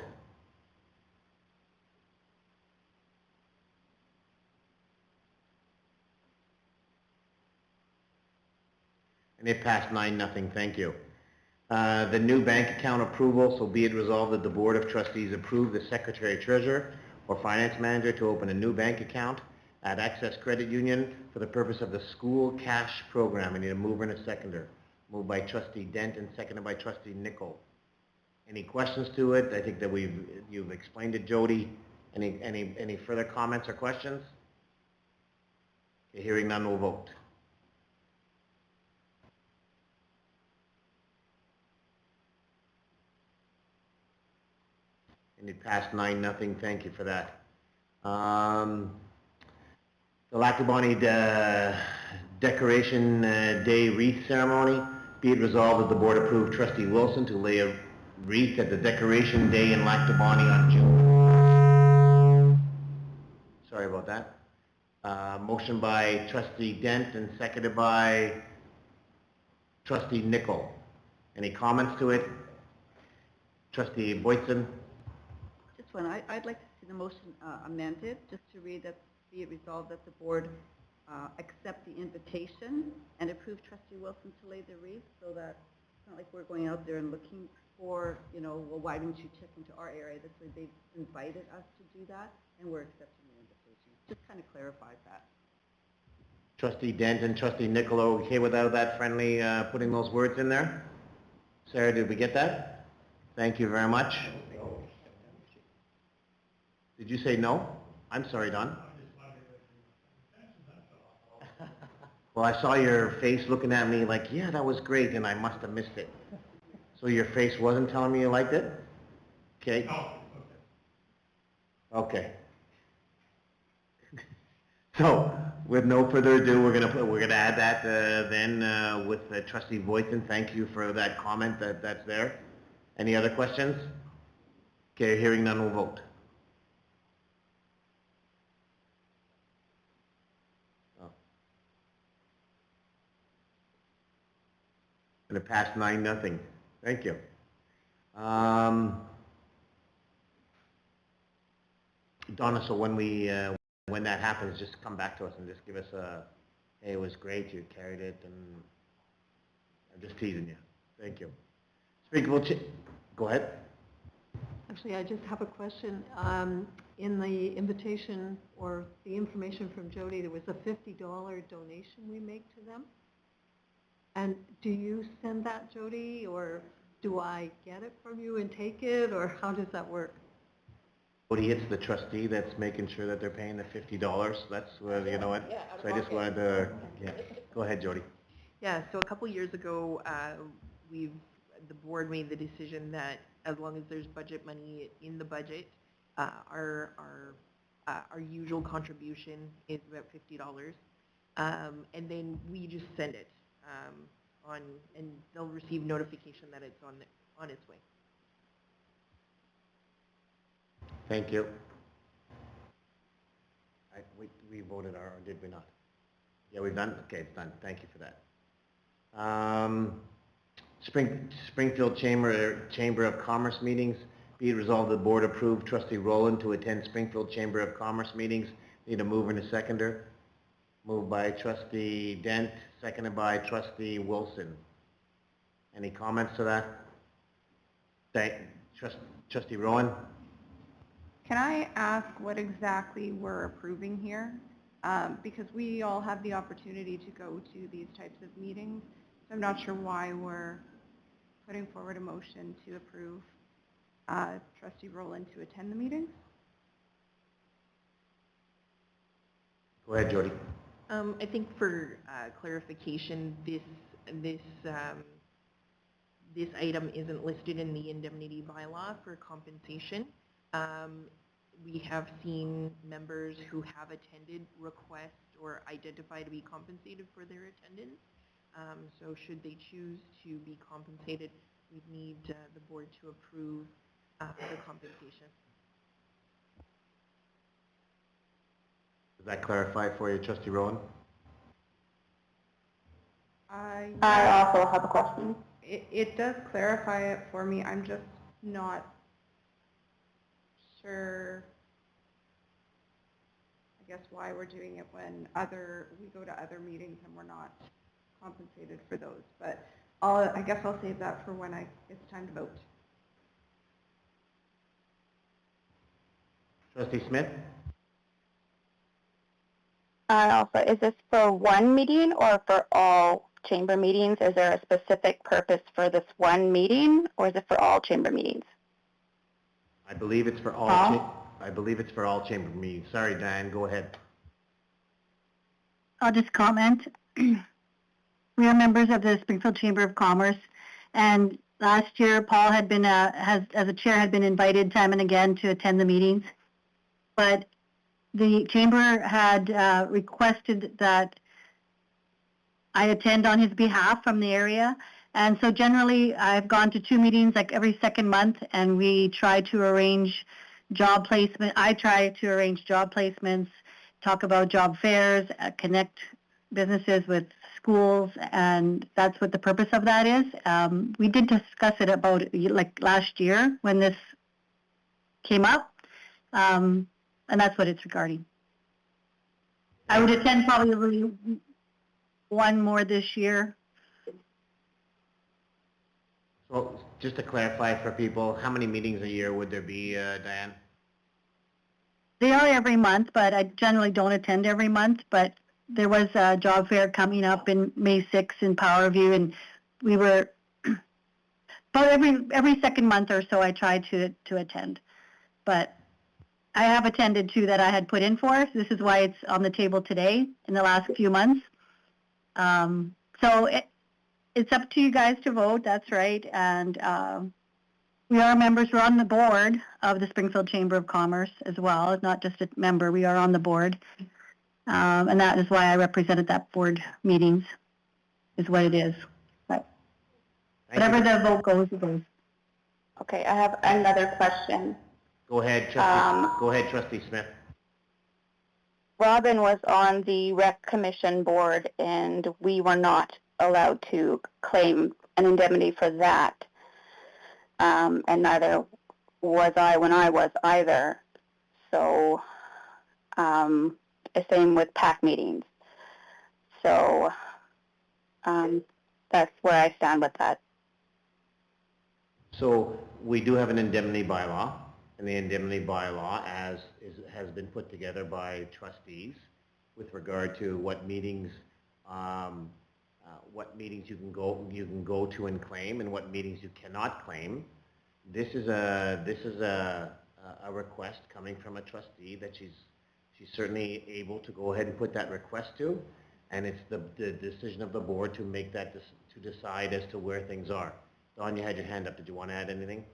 And it passed 9-0, thank you. The new bank account approval, so be it resolved that the Board of Trustees approve the Secretary Treasurer or Finance Manager to open a new bank account at Access Credit Union for the purpose of the school cash program. I need a mover and a seconder. Moved by Trustee Dent and seconded by Trustee Nicol. Any questions to it? I think that you've explained it, Jody. Any further comments or questions? Okay, hearing none, we'll vote. And it passed 9-0. Thank you for that. The Lac Du Bonnet Decoration Day Wreath Ceremony. Be it resolved that the Board approve Trustee Wilson to lay a wreath at the Decoration Day in Lac Du Bonnet on June. Sorry about that. Motion by Trustee Dent and seconded by Trustee Nicol. Any comments to it? Trustee Boytson? Just one. I'd like to see the motion amended, just to read that be it resolved that the Board accept the invitation and approve Trustee Wilson to lay the wreath, so that it's not like we're going out there and looking for, well, why didn't you check into our area? This way they've invited us to do that, and we're accepting the invitation. Just kind of clarifies that. Trustee Dent and Trustee Niccolo, okay without that friendly, putting those words in there? Sarah, did we get that? Thank you very much. Did you say no? I'm sorry, Don. Well, I saw your face looking at me like, yeah, that was great, and I must have missed it. So your face wasn't telling me you liked it? Okay. Okay. So, with no further ado, we're gonna add that then with Trustee Voisin. Thank you for that comment that's there. Any other questions? Okay, hearing none, we'll vote. Going to pass 9-0. Thank you. Donna, so when that happens, just come back to us and just give us a, hey, it was great, you carried it, and I'm just teasing you. Thank you. Go ahead. Actually, I just have a question. In the invitation or the information from Jody, there was a $50 donation we make to them. And do you send that, Jody, or do I get it from you and take it, or how does that work? Jody, it's the trustee that's making sure that they're paying the $50. That's where, you know what? Yeah, so I just wanted to, yeah. Go ahead, Jody. Yeah, so a couple years ago, the board made the decision that as long as there's budget money in the budget, our usual contribution is about $50, and then we just send it and they'll receive notification that it's on its way. Thank you. We voted or did we not? Yeah, we've done? Okay, it's done. Thank you for that. Springfield Chamber of Commerce meetings. Be it resolved the board approved Trustee Rowland to attend Springfield Chamber of Commerce meetings. Need a mover and a seconder. Moved by Trustee Dent, seconded by Trustee Wilson. Any comments to that? Trustee Rowan? Can I ask what exactly we're approving here? Because we all have the opportunity to go to these types of meetings. So I'm not sure why we're putting forward a motion to approve Trustee Rowland to attend the meetings. Go ahead, Jody. I think for clarification, this item isn't listed in the indemnity bylaw for compensation. We have seen members who have attended request or identify to be compensated for their attendance. So should they choose to be compensated, we'd need the board to approve for the compensation. Does that clarify for you, Trustee Rowan? I also have a question. It does clarify it for me. I'm just not sure, I guess, why we're doing it when we go to other meetings and we're not compensated for those. But I guess I'll save that for when it's time to vote. Trustee Smith? Is this for one meeting or for all chamber meetings? Is there a specific purpose for this one meeting, or is it for all chamber meetings? I believe it's for all. I believe it's for all chamber meetings. Sorry, Diane. Go ahead. I'll just comment. We are members of the Springfield Chamber of Commerce, and last year Paul had been, as a chair, had been invited time and again to attend the meetings, but the chamber had requested that I attend on his behalf from the area. And so generally I've gone to 2 meetings like every second month, and we try to arrange job placement. I try to arrange job placements, talk about job fairs, connect businesses with schools, and that's what the purpose of that is. We did discuss it about like last year when this came up. And that's what it's regarding. I would attend probably one more this year. So just to clarify for people, how many meetings a year would there be, Diane? They are every month, but I generally don't attend every month. But there was a job fair coming up in May 6th in Powerview, and we were about every second month or so I tried to attend. But I have attended two that I had put in for. This is why it's on the table today in the last few months. So it's up to you guys to vote, that's right. And we are members, we're on the board of the Springfield Chamber of Commerce as well. It's not just a member, we are on the board. And that is why I represented that board meetings, is what it is. But whatever the vote goes, it goes. Okay, I have another question. Go ahead, Trustee Smith. Robin was on the Rec Commission board, and we were not allowed to claim an indemnity for that. And neither was I when I was either. So, same with PAC meetings. So, that's where I stand with that. So we do have an indemnity bylaw, and the indemnity bylaw has been put together by trustees with regard to what meetings you can go to and claim, and what meetings you cannot claim. This is a request coming from a trustee that she's certainly able to go ahead and put that request to, and it's the decision of the board to make that to decide as to where things are. Don, you had your hand up. Did you want to add anything?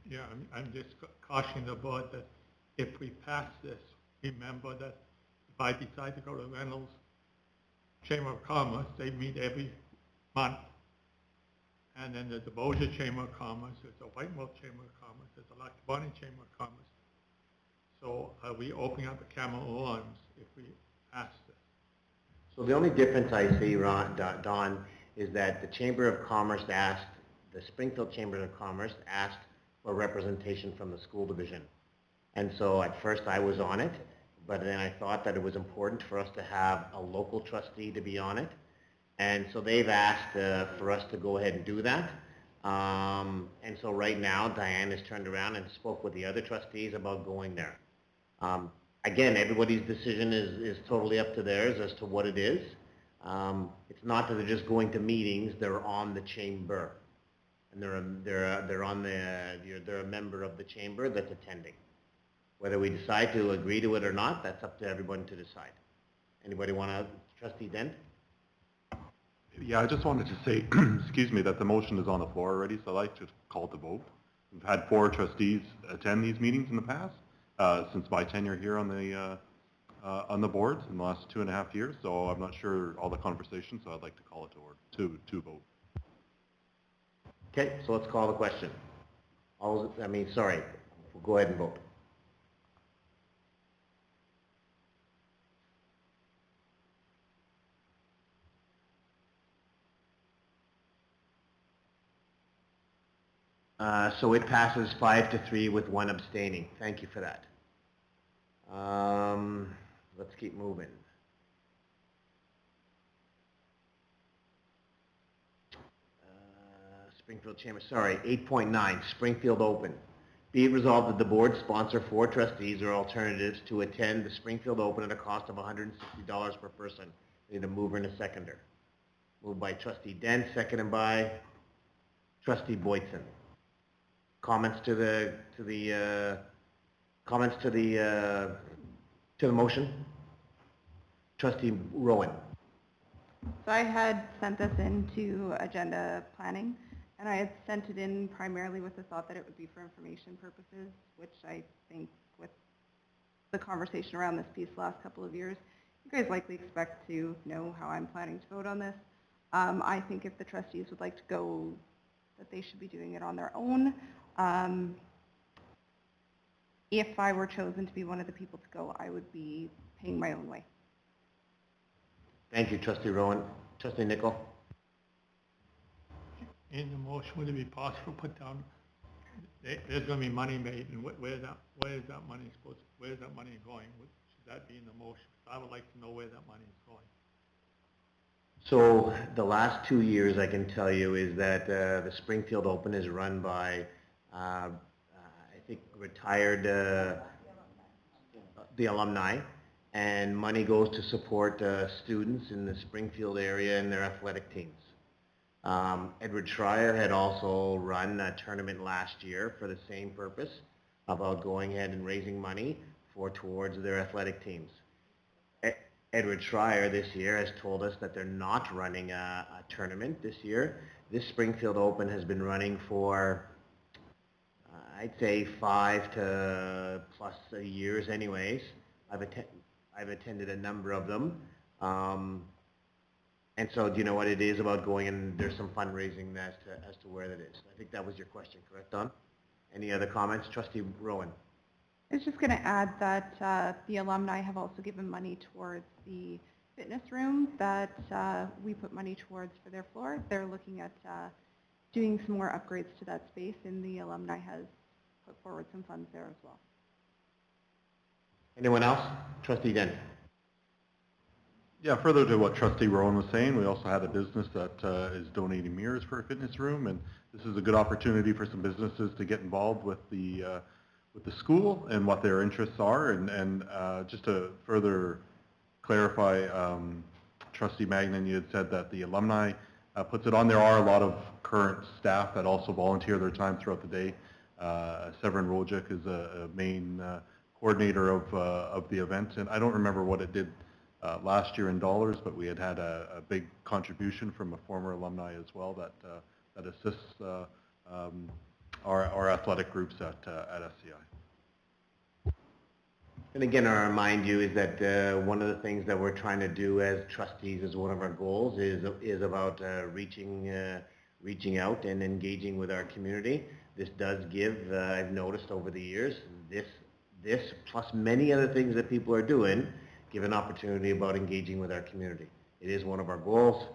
Yeah, I'm just cautioning the board that if we pass this, remember that if I decide to go to Reynolds Chamber of Commerce, they meet every month. And then there's the Bossier Chamber of Commerce, there's the Whitemouth Chamber of Commerce, there's the Lackawanna Chamber of Commerce. So are we opening up a can of worms if we pass this? So the only difference I see, Don, is that the Chamber of Commerce asked, the Springfield Chamber of Commerce asked for representation from the school division. And so at first I was on it, but then I thought that it was important for us to have a local trustee to be on it. And so they've asked for us to go ahead and do that. And so right now, Diane has turned around and spoke with the other trustees about going there. Again, everybody's decision is totally up to theirs as to what it is. It's not that they're just going to meetings; they're on the chamber, and they're a member of the chamber that's attending. Whether we decide to agree to it or not, that's up to everyone to decide. Anybody want to, Trustee Dent? Yeah, I just wanted to say, excuse me, that the motion is on the floor already, so I'd like to call the vote. We've had 4 trustees attend these meetings in the past, since my tenure here on the board in the last 2.5 years, so I'm not sure all the conversations, so I'd like to call it to order, to vote. Okay, so let's call the question. We'll go ahead and vote. So it passes 5-3 with 1 abstaining. Thank you for that. Let's keep moving. Springfield Chamber, sorry, 8.9, Springfield Open. Be it resolved that the board sponsor 4 trustees or alternatives to attend the Springfield Open at a cost of $160 per person. We need a mover and a seconder. Moved by Trustee Dent, seconded by Trustee Boytson. Comments to the motion? Trustee Rowan. So I had sent this into agenda planning, and I had sent it in primarily with the thought that it would be for information purposes, which I think with the conversation around this piece the last couple of years, you guys likely expect to know how I'm planning to vote on this. I think if the trustees would like to go, that they should be doing it on their own. If I were chosen to be one of the people to go, I would be paying my own way. Thank you, Trustee Rowan. Trustee Nickel? In the motion, would it be possible to put down, there's going to be money made, and where's that money going? Should that be in the motion? I would like to know where that money is going. So the last 2 years, I can tell you, is that the Springfield Open is run by, I think, retired, the alumni, and money goes to support students in the Springfield area and their athletic teams. Edward Schreier had also run a tournament last year for the same purpose, about going ahead and raising money towards their athletic teams. Edward Schreier this year has told us that they're not running a tournament this year. This Springfield Open has been running for, I'd say 5 to plus years anyways. I've attended a number of them. And so do you know what it is about going, and there's some fundraising as to where that is? I think that was your question, correct, Don? Any other comments? Trustee Rowan. I was just going to add that the alumni have also given money towards the fitness room that we put money towards for their floor. They're looking at doing some more upgrades to that space, and the alumni has put forward some funds there as well. Anyone else? Trustee Dent. Yeah, further to what Trustee Rowan was saying, we also had a business that is donating mirrors for a fitness room, and this is a good opportunity for some businesses to get involved with the school and what their interests are. And just to further clarify, Trustee Magnan, you had said that the alumni puts it on. There are a lot of current staff that also volunteer their time throughout the day. Severin Rojic is a main coordinator of the event, and I don't remember what it did last year in dollars, but we had a big contribution from a former alumni as well that assists our athletic groups at SCI. And again, I remind you is that one of the things that we're trying to do as trustees, as one of our goals, is about reaching out and engaging with our community. This does give, I've noticed over the years, this plus many other things that people are doing, give an opportunity about engaging with our community. It is one of our goals.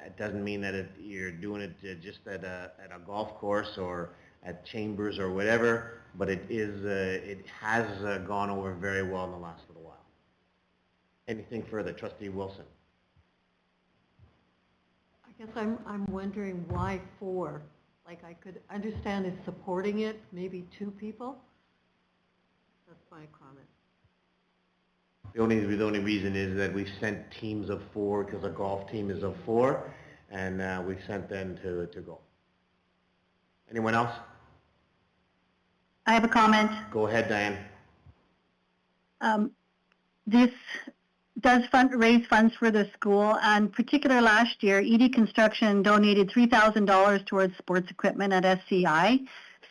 It doesn't mean that you're doing it just at a golf course or at Chambers or whatever, but it has gone over very well in the last little while. Anything further? Trustee Wilson. I guess I'm wondering why 4? Like, I could understand it's supporting it, maybe 2 people. That's my comment. The only reason is that we've sent teams of 4 because a golf team is of 4, and we've sent them to go. Anyone else? I have a comment. Go ahead, Diane. This does raise funds for the school, and particular last year, ED Construction donated $3,000 towards sports equipment at SCI.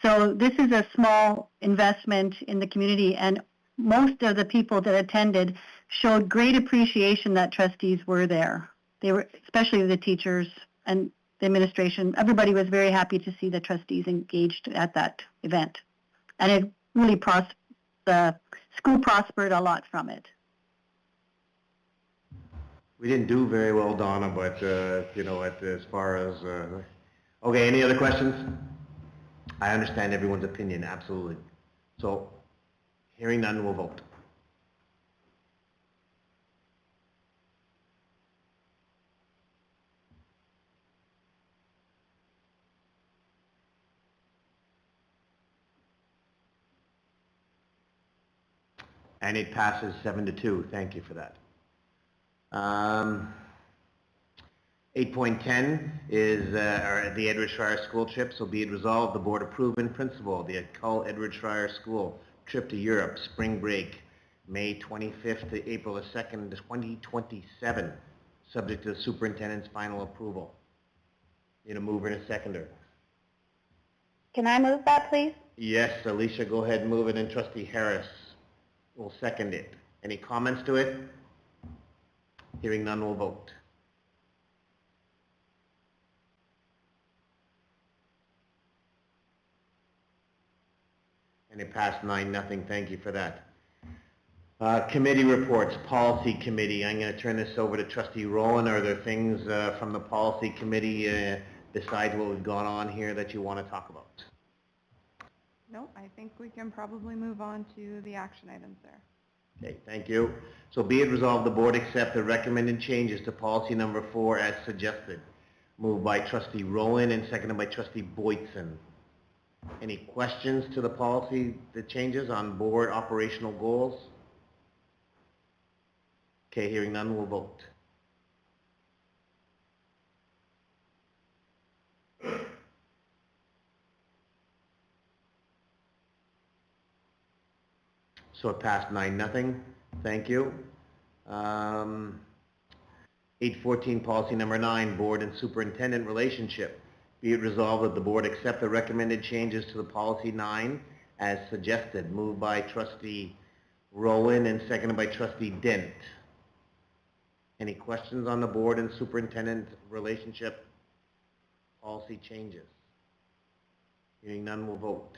So this is a small investment in the community, and most of the people that attended showed great appreciation that trustees were there. They were, especially the teachers and the administration. Everybody was very happy to see the trustees engaged at that event. And it really the school prospered a lot from it. We didn't do very well, Donna, but as far as okay, any other questions? I understand everyone's opinion, absolutely. So, hearing none, we'll vote. And it passes 7-2. Thank you for that. 8.10 is the Edward Schreier school trip. So be it resolved, the board approve in principle the Cull Edward Schreier School trip to Europe, spring break, May 25th to April 2nd, 2027, subject to the superintendent's final approval. Need a mover and a seconder. Can I move that, please? Yes, Alicia, go ahead and move it, and Trustee Harris will second it. Any comments to it? Hearing none, we'll vote. And it passed 9-0. Thank you for that. Committee reports, policy committee. I'm going to turn this over to Trustee Rowan. Are there things from the policy committee besides what we've gone on here that you want to talk about? No, I think we can probably move on to the action items there. Okay, thank you. So be it resolved, the board accept the recommended changes to policy number 4 as suggested. Moved by trustee Rowan and seconded by trustee Boytson. Any questions to the policy, the changes on board operational goals? Okay, hearing none, we'll vote. So it passed 9-0. Thank you. 814, policy number 9, board and superintendent relationship. Be it resolved that the board accept the recommended changes to the policy 9 as suggested. Moved by trustee Rowan and seconded by trustee Dent. Any questions on the board and superintendent relationship policy changes? Hearing none, we'll vote.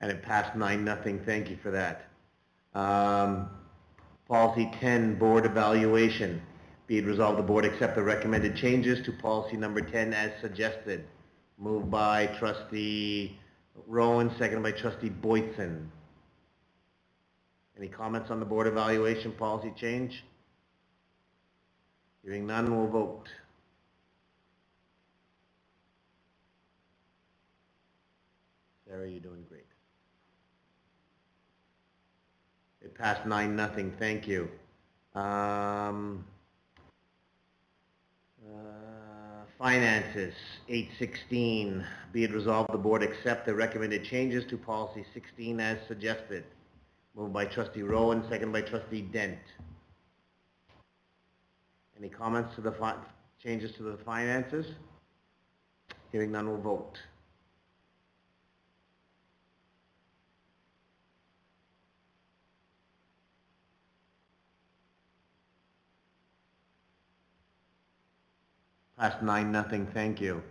And it passed 9-0. Thank you for that. Policy 10, board evaluation. Be it resolved, the board accept the recommended changes to policy number 10 as suggested. Moved by trustee Rowan, seconded by trustee Boytson. Any comments on the board evaluation policy change? Hearing none, we'll vote. Sarah, you're doing great. It passed 9-0. Thank you. Finances, 816. Be it resolved, the board accept the recommended changes to policy 16 as suggested. Moved by trustee Rowan, seconded by trustee Dent. Any comments to the changes to the finances? Hearing none, we'll vote. Passed 9-0. Thank you.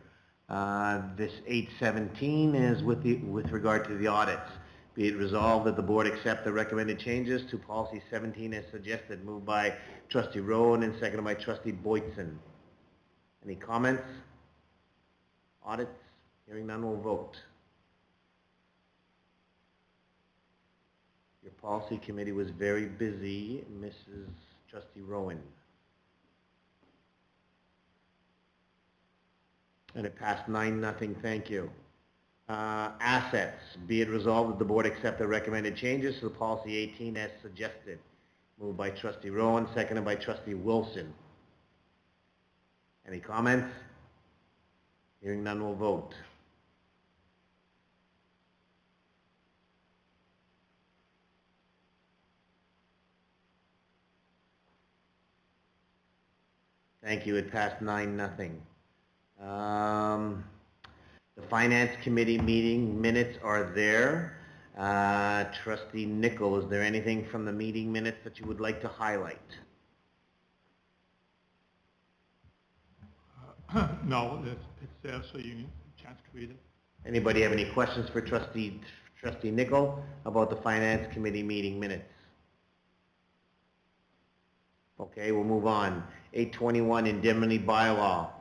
This 817 is with regard to the audits. Be it resolved that the board accept the recommended changes to policy 17 as suggested. Moved by trustee Rowan and seconded by trustee Boytson. Any comments? Audits? Hearing none, we'll vote. Your policy committee was very busy, Mrs. Trustee Rowan. And it passed 9-0. Thank you. Assets. Be it resolved that the board accept the recommended changes to the policy 18 as suggested. Moved by trustee Rowan, seconded by trustee Wilson. Any comments? Hearing none, we'll vote. Thank you. It passed 9-0. The Finance Committee meeting minutes are there. Trustee Nicol, is there anything from the meeting minutes that you would like to highlight? No, it's there, so you need a chance to read it. Anybody have any questions for Trustee Nicol about the Finance Committee meeting minutes? Okay, we'll move on. 821 indemnity bylaw.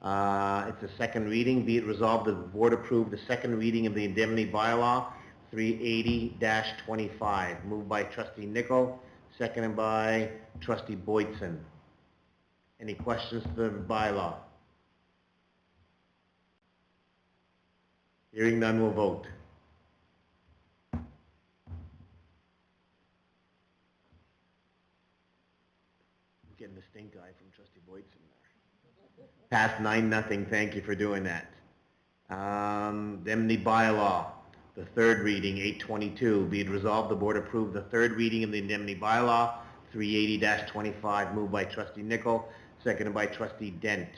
It's a second reading. Be it resolved that the board approve the second reading of the indemnity bylaw 380-25. Moved by trustee Nicol, seconded by trustee Boytson. Any questions to the bylaw? Hearing none, we'll vote. Getting the stink eye from trustee Boytson there. Passed 9-0. Thank you for doing that. Indemnity bylaw, the third reading, 822. Be it resolved, the board approve the third reading of the indemnity bylaw, 380-25. Moved by trustee Nicol, seconded by trustee Dent.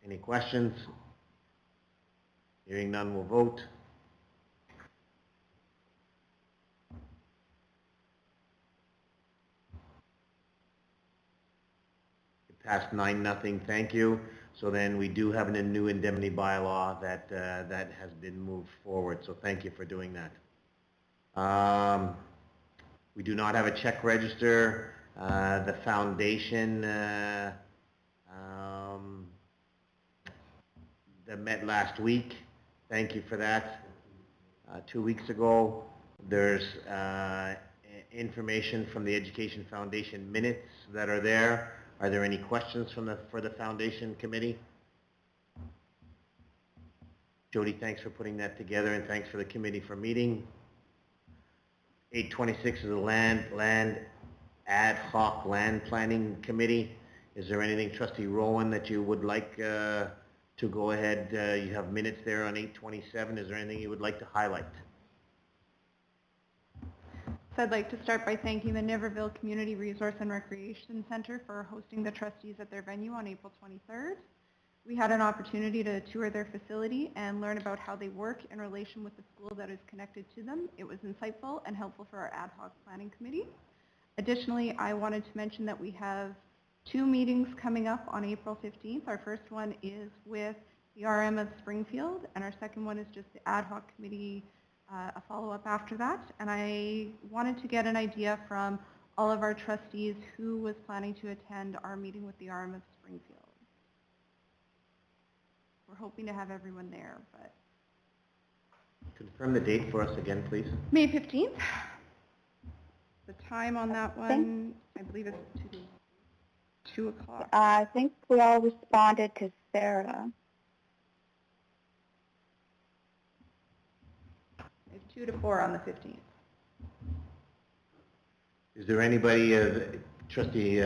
Any questions? Hearing none, we'll vote. Passed 9-0. Thank you. So then we do have a new indemnity bylaw that that has been moved forward. So thank you for doing that. We do not have a check register The foundation that met last week. Thank you for that. 2 weeks ago, there's information from the Education Foundation minutes that are there. Are there any questions for the Foundation Committee? Jody, thanks for putting that together, and thanks for the committee for meeting. 826 is the land ad hoc land planning committee. Is there anything, Trustee Rowan, that you would like to go ahead? You have minutes there on 827. Is there anything you would like to highlight? So I'd like to start by thanking the Niverville Community Resource and Recreation Center for hosting the trustees at their venue on April 23rd. We had an opportunity to tour their facility and learn about how they work in relation with the school that is connected to them. It was insightful and helpful for our ad hoc planning committee. Additionally, I wanted to mention that we have 2 meetings coming up on April 15th. Our first one is with the RM of Springfield, and our second one is just the ad hoc committee, a follow-up after that. And I wanted to get an idea from all of our trustees who was planning to attend our meeting with the RM of Springfield. We're hoping to have everyone there, but... Confirm the date for us again, please. May 15th. The time on that one, I believe it's 2 o'clock. I think we all responded to Sarah. It's 2 to 4 on the 15th. Is there anybody, Trustee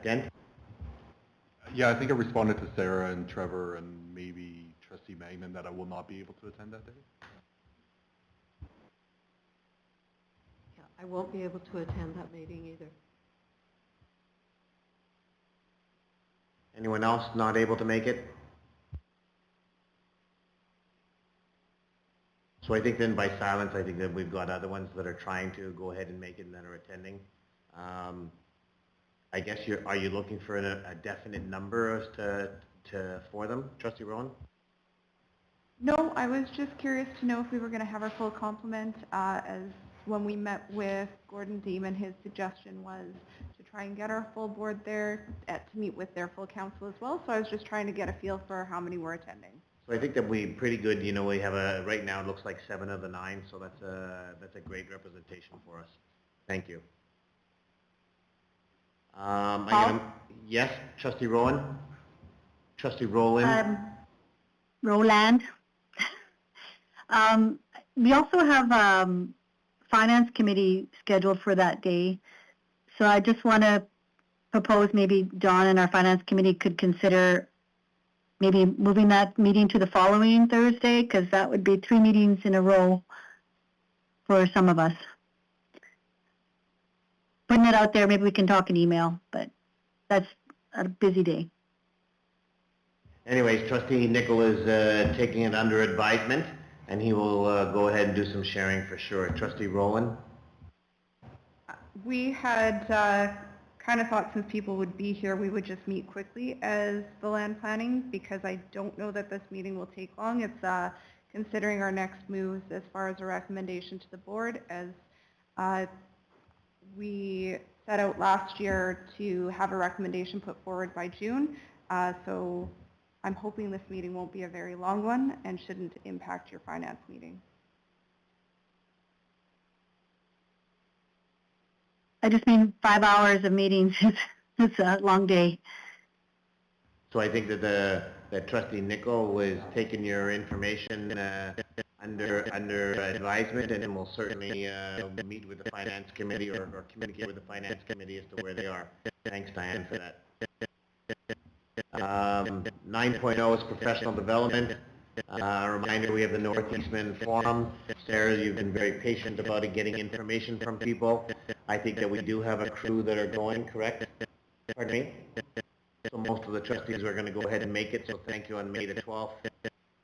Dent? Yeah, I think I responded to Sarah and Trevor and maybe Trustee Magnan that I will not be able to attend that day. Yeah, I won't be able to attend that meeting either. Anyone else not able to make it? So I think then by silence, I think that we've got other ones that are trying to go ahead and make it and that are attending. I guess are you looking for a definite number as for them, Trustee Rowan? No, I was just curious to know if we were going to have our full complement. As when we met with Gordon Deeman, his suggestion was to try and get our full board there to meet with their full council as well. So I was just trying to get a feel for how many were attending. So I think that we're pretty good. You know, we have right now it looks like 7 of the 9, so that's a great representation for us. Thank you. Yes, Trustee Rowan? Trustee Rowland? Roland. We also have Finance Committee scheduled for that day. So I just want to propose maybe John and our Finance Committee could consider maybe moving that meeting to the following Thursday, because that would be 3 meetings in a row for some of us. Putting it out there, maybe we can talk in email, but that's a busy day. Anyways, Trustee Nicol is taking it under advisement, and he will go ahead and do some sharing for sure. Trustee Rowland? We had kind of thought since people would be here, we would just meet quickly as the land planning, because I don't know that this meeting will take long. It's considering our next moves as far as a recommendation to the board, as we set out last year to have a recommendation put forward by June. So I'm hoping this meeting won't be a very long one and shouldn't impact your finance meeting. I just mean 5 hours of meetings. It's a long day. So I think that that Trustee Nicol was taking your information under advisement, and we'll certainly meet with the Finance Committee or communicate with the Finance Committee as to where they are. Thanks, Diane, for that. 9.0 is professional development. A reminder, we have the Northeastman Forum. Sarah, you've been very patient about getting information from people. I think that we do have a crew that are going, correct? Pardon me? So most of the trustees are going to go ahead and make it, so thank you on May the 12th.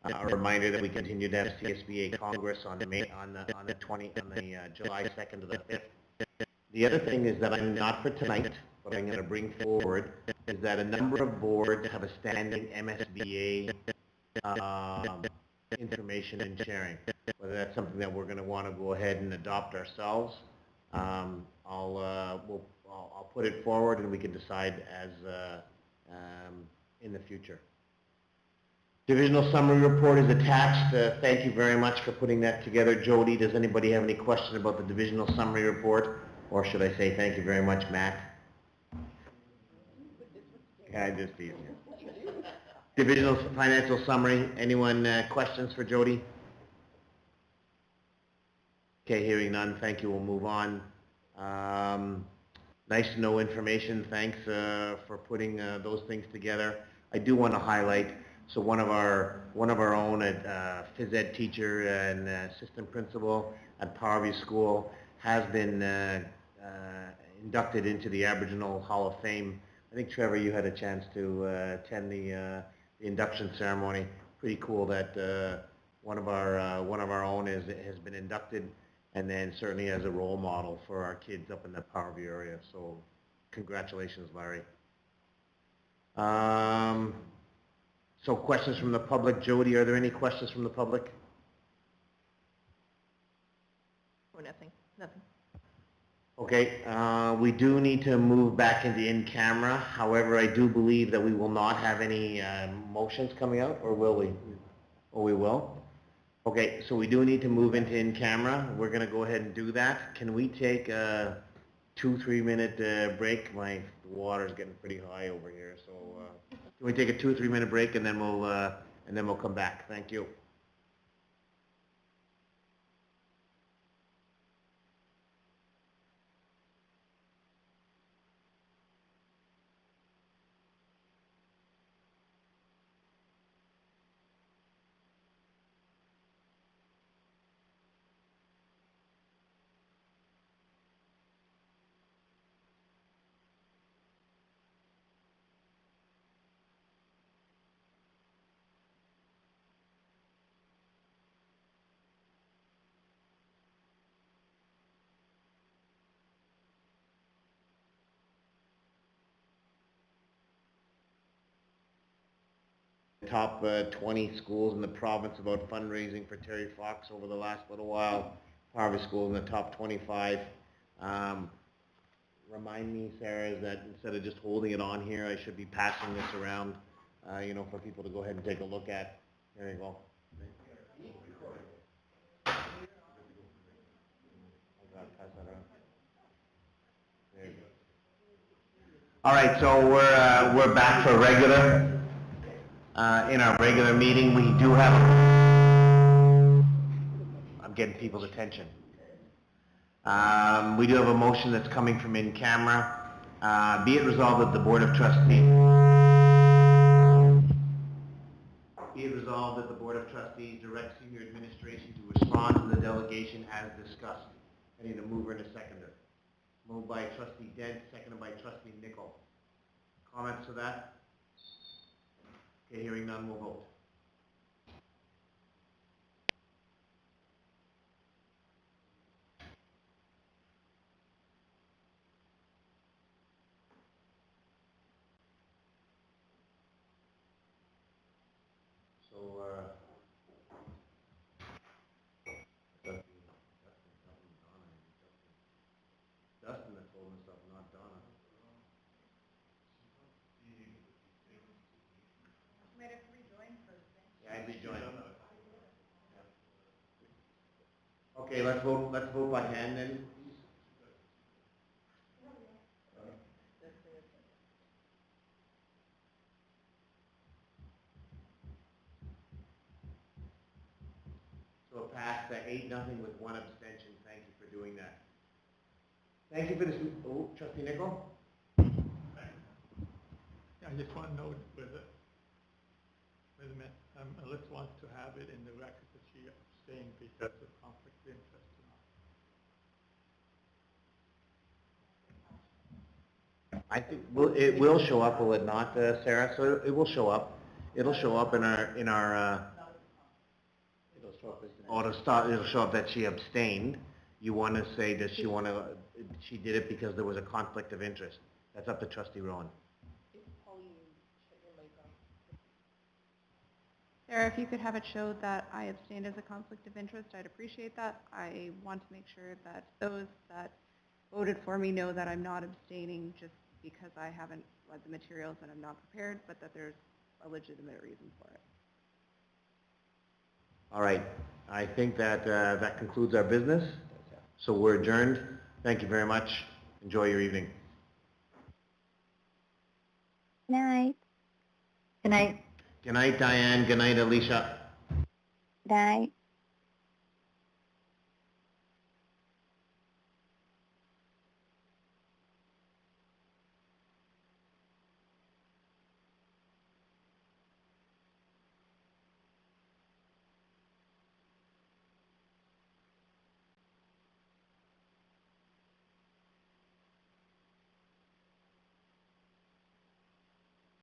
A reminder that we continue to have CSBA Congress on July 2nd to the 5th. The other thing is that I'm not for tonight, but I'm going to bring forward is that a number of boards have a standing MSBA information and sharing. Whether that's something that we're going to want to go ahead and adopt ourselves, I'll put it forward and we can decide as in the future. Divisional summary report is attached. Thank you very much for putting that together. Jody, does anybody have any question about the divisional summary report? Or should I say thank you very much, Matt? Yeah, I'm just teasing you. Divisional financial summary. Anyone questions for Jody? Okay, hearing none. Thank you. We'll move on. Nice to know information. Thanks for putting those things together. I do want to highlight, so one of our own phys ed teacher and assistant principal at Powerview School has been inducted into the Aboriginal Hall of Fame. I think, Trevor, you had a chance to attend the induction ceremony. Pretty cool that one of our own has been inducted, and then certainly as a role model for our kids up in the Powerview area. So congratulations, Larry. So questions from the public. Jody, are there any questions from the public? Oh, nothing. Okay, we do need to move back into in-camera. However, I do believe that we will not have any motions coming out, or will we? Oh, we will? Okay, so we do need to move into in-camera. We're going to go ahead and do that. Can we take a 2-3 minute break? My water's getting pretty high over here, so can we take a 2 or 3 minute break and then we'll come back? Thank you. Top 20 schools in the province about fundraising for Terry Fox over the last little while. Powerview School in the top 25. Remind me, Sarah, that instead of just holding it on here, I should be passing this around, for people to go ahead and take a look at. There you go. Pass that around. There you go. All right, so we're back for regular. In our regular meeting, we do have, I'm getting people's attention. We do have a motion that's coming from in camera. Be it resolved that the Board of Trustees, direct senior administration to respond to the delegation as discussed. I need a mover and a seconder. Moved by Trustee Dent, seconded by Trustee Nickel. Comments to that? Okay, hearing none, we'll vote. So, Dustin that told us stuff, not Donna. Might have to rejoin first. Yeah, I'd rejoin. Okay, let's vote by hand then. So it passed 8-0 with 1 abstention. Thank you for doing that. Thank you for this. Oh, Trustee Nickel? I just want to note Alyssa wants to have it in the record that she abstained because of conflict of interest tonight. I think it will show up, will it not, Sarah? So it will show up. It'll show up in our. It'll show up that she abstained. You want to say, does she want to? She did it because there was a conflict of interest. That's up to Trustee Rowan. Sarah, if you could have it show that I abstained as a conflict of interest, I'd appreciate that. I want to make sure that those that voted for me know that I'm not abstaining just because I haven't read the materials and I'm not prepared, but that there's a legitimate reason for it. All right. I think that that concludes our business. So we're adjourned. Thank you very much. Enjoy your evening. Good night. Good night. Good night, Diane. Good night, Alicia. Night.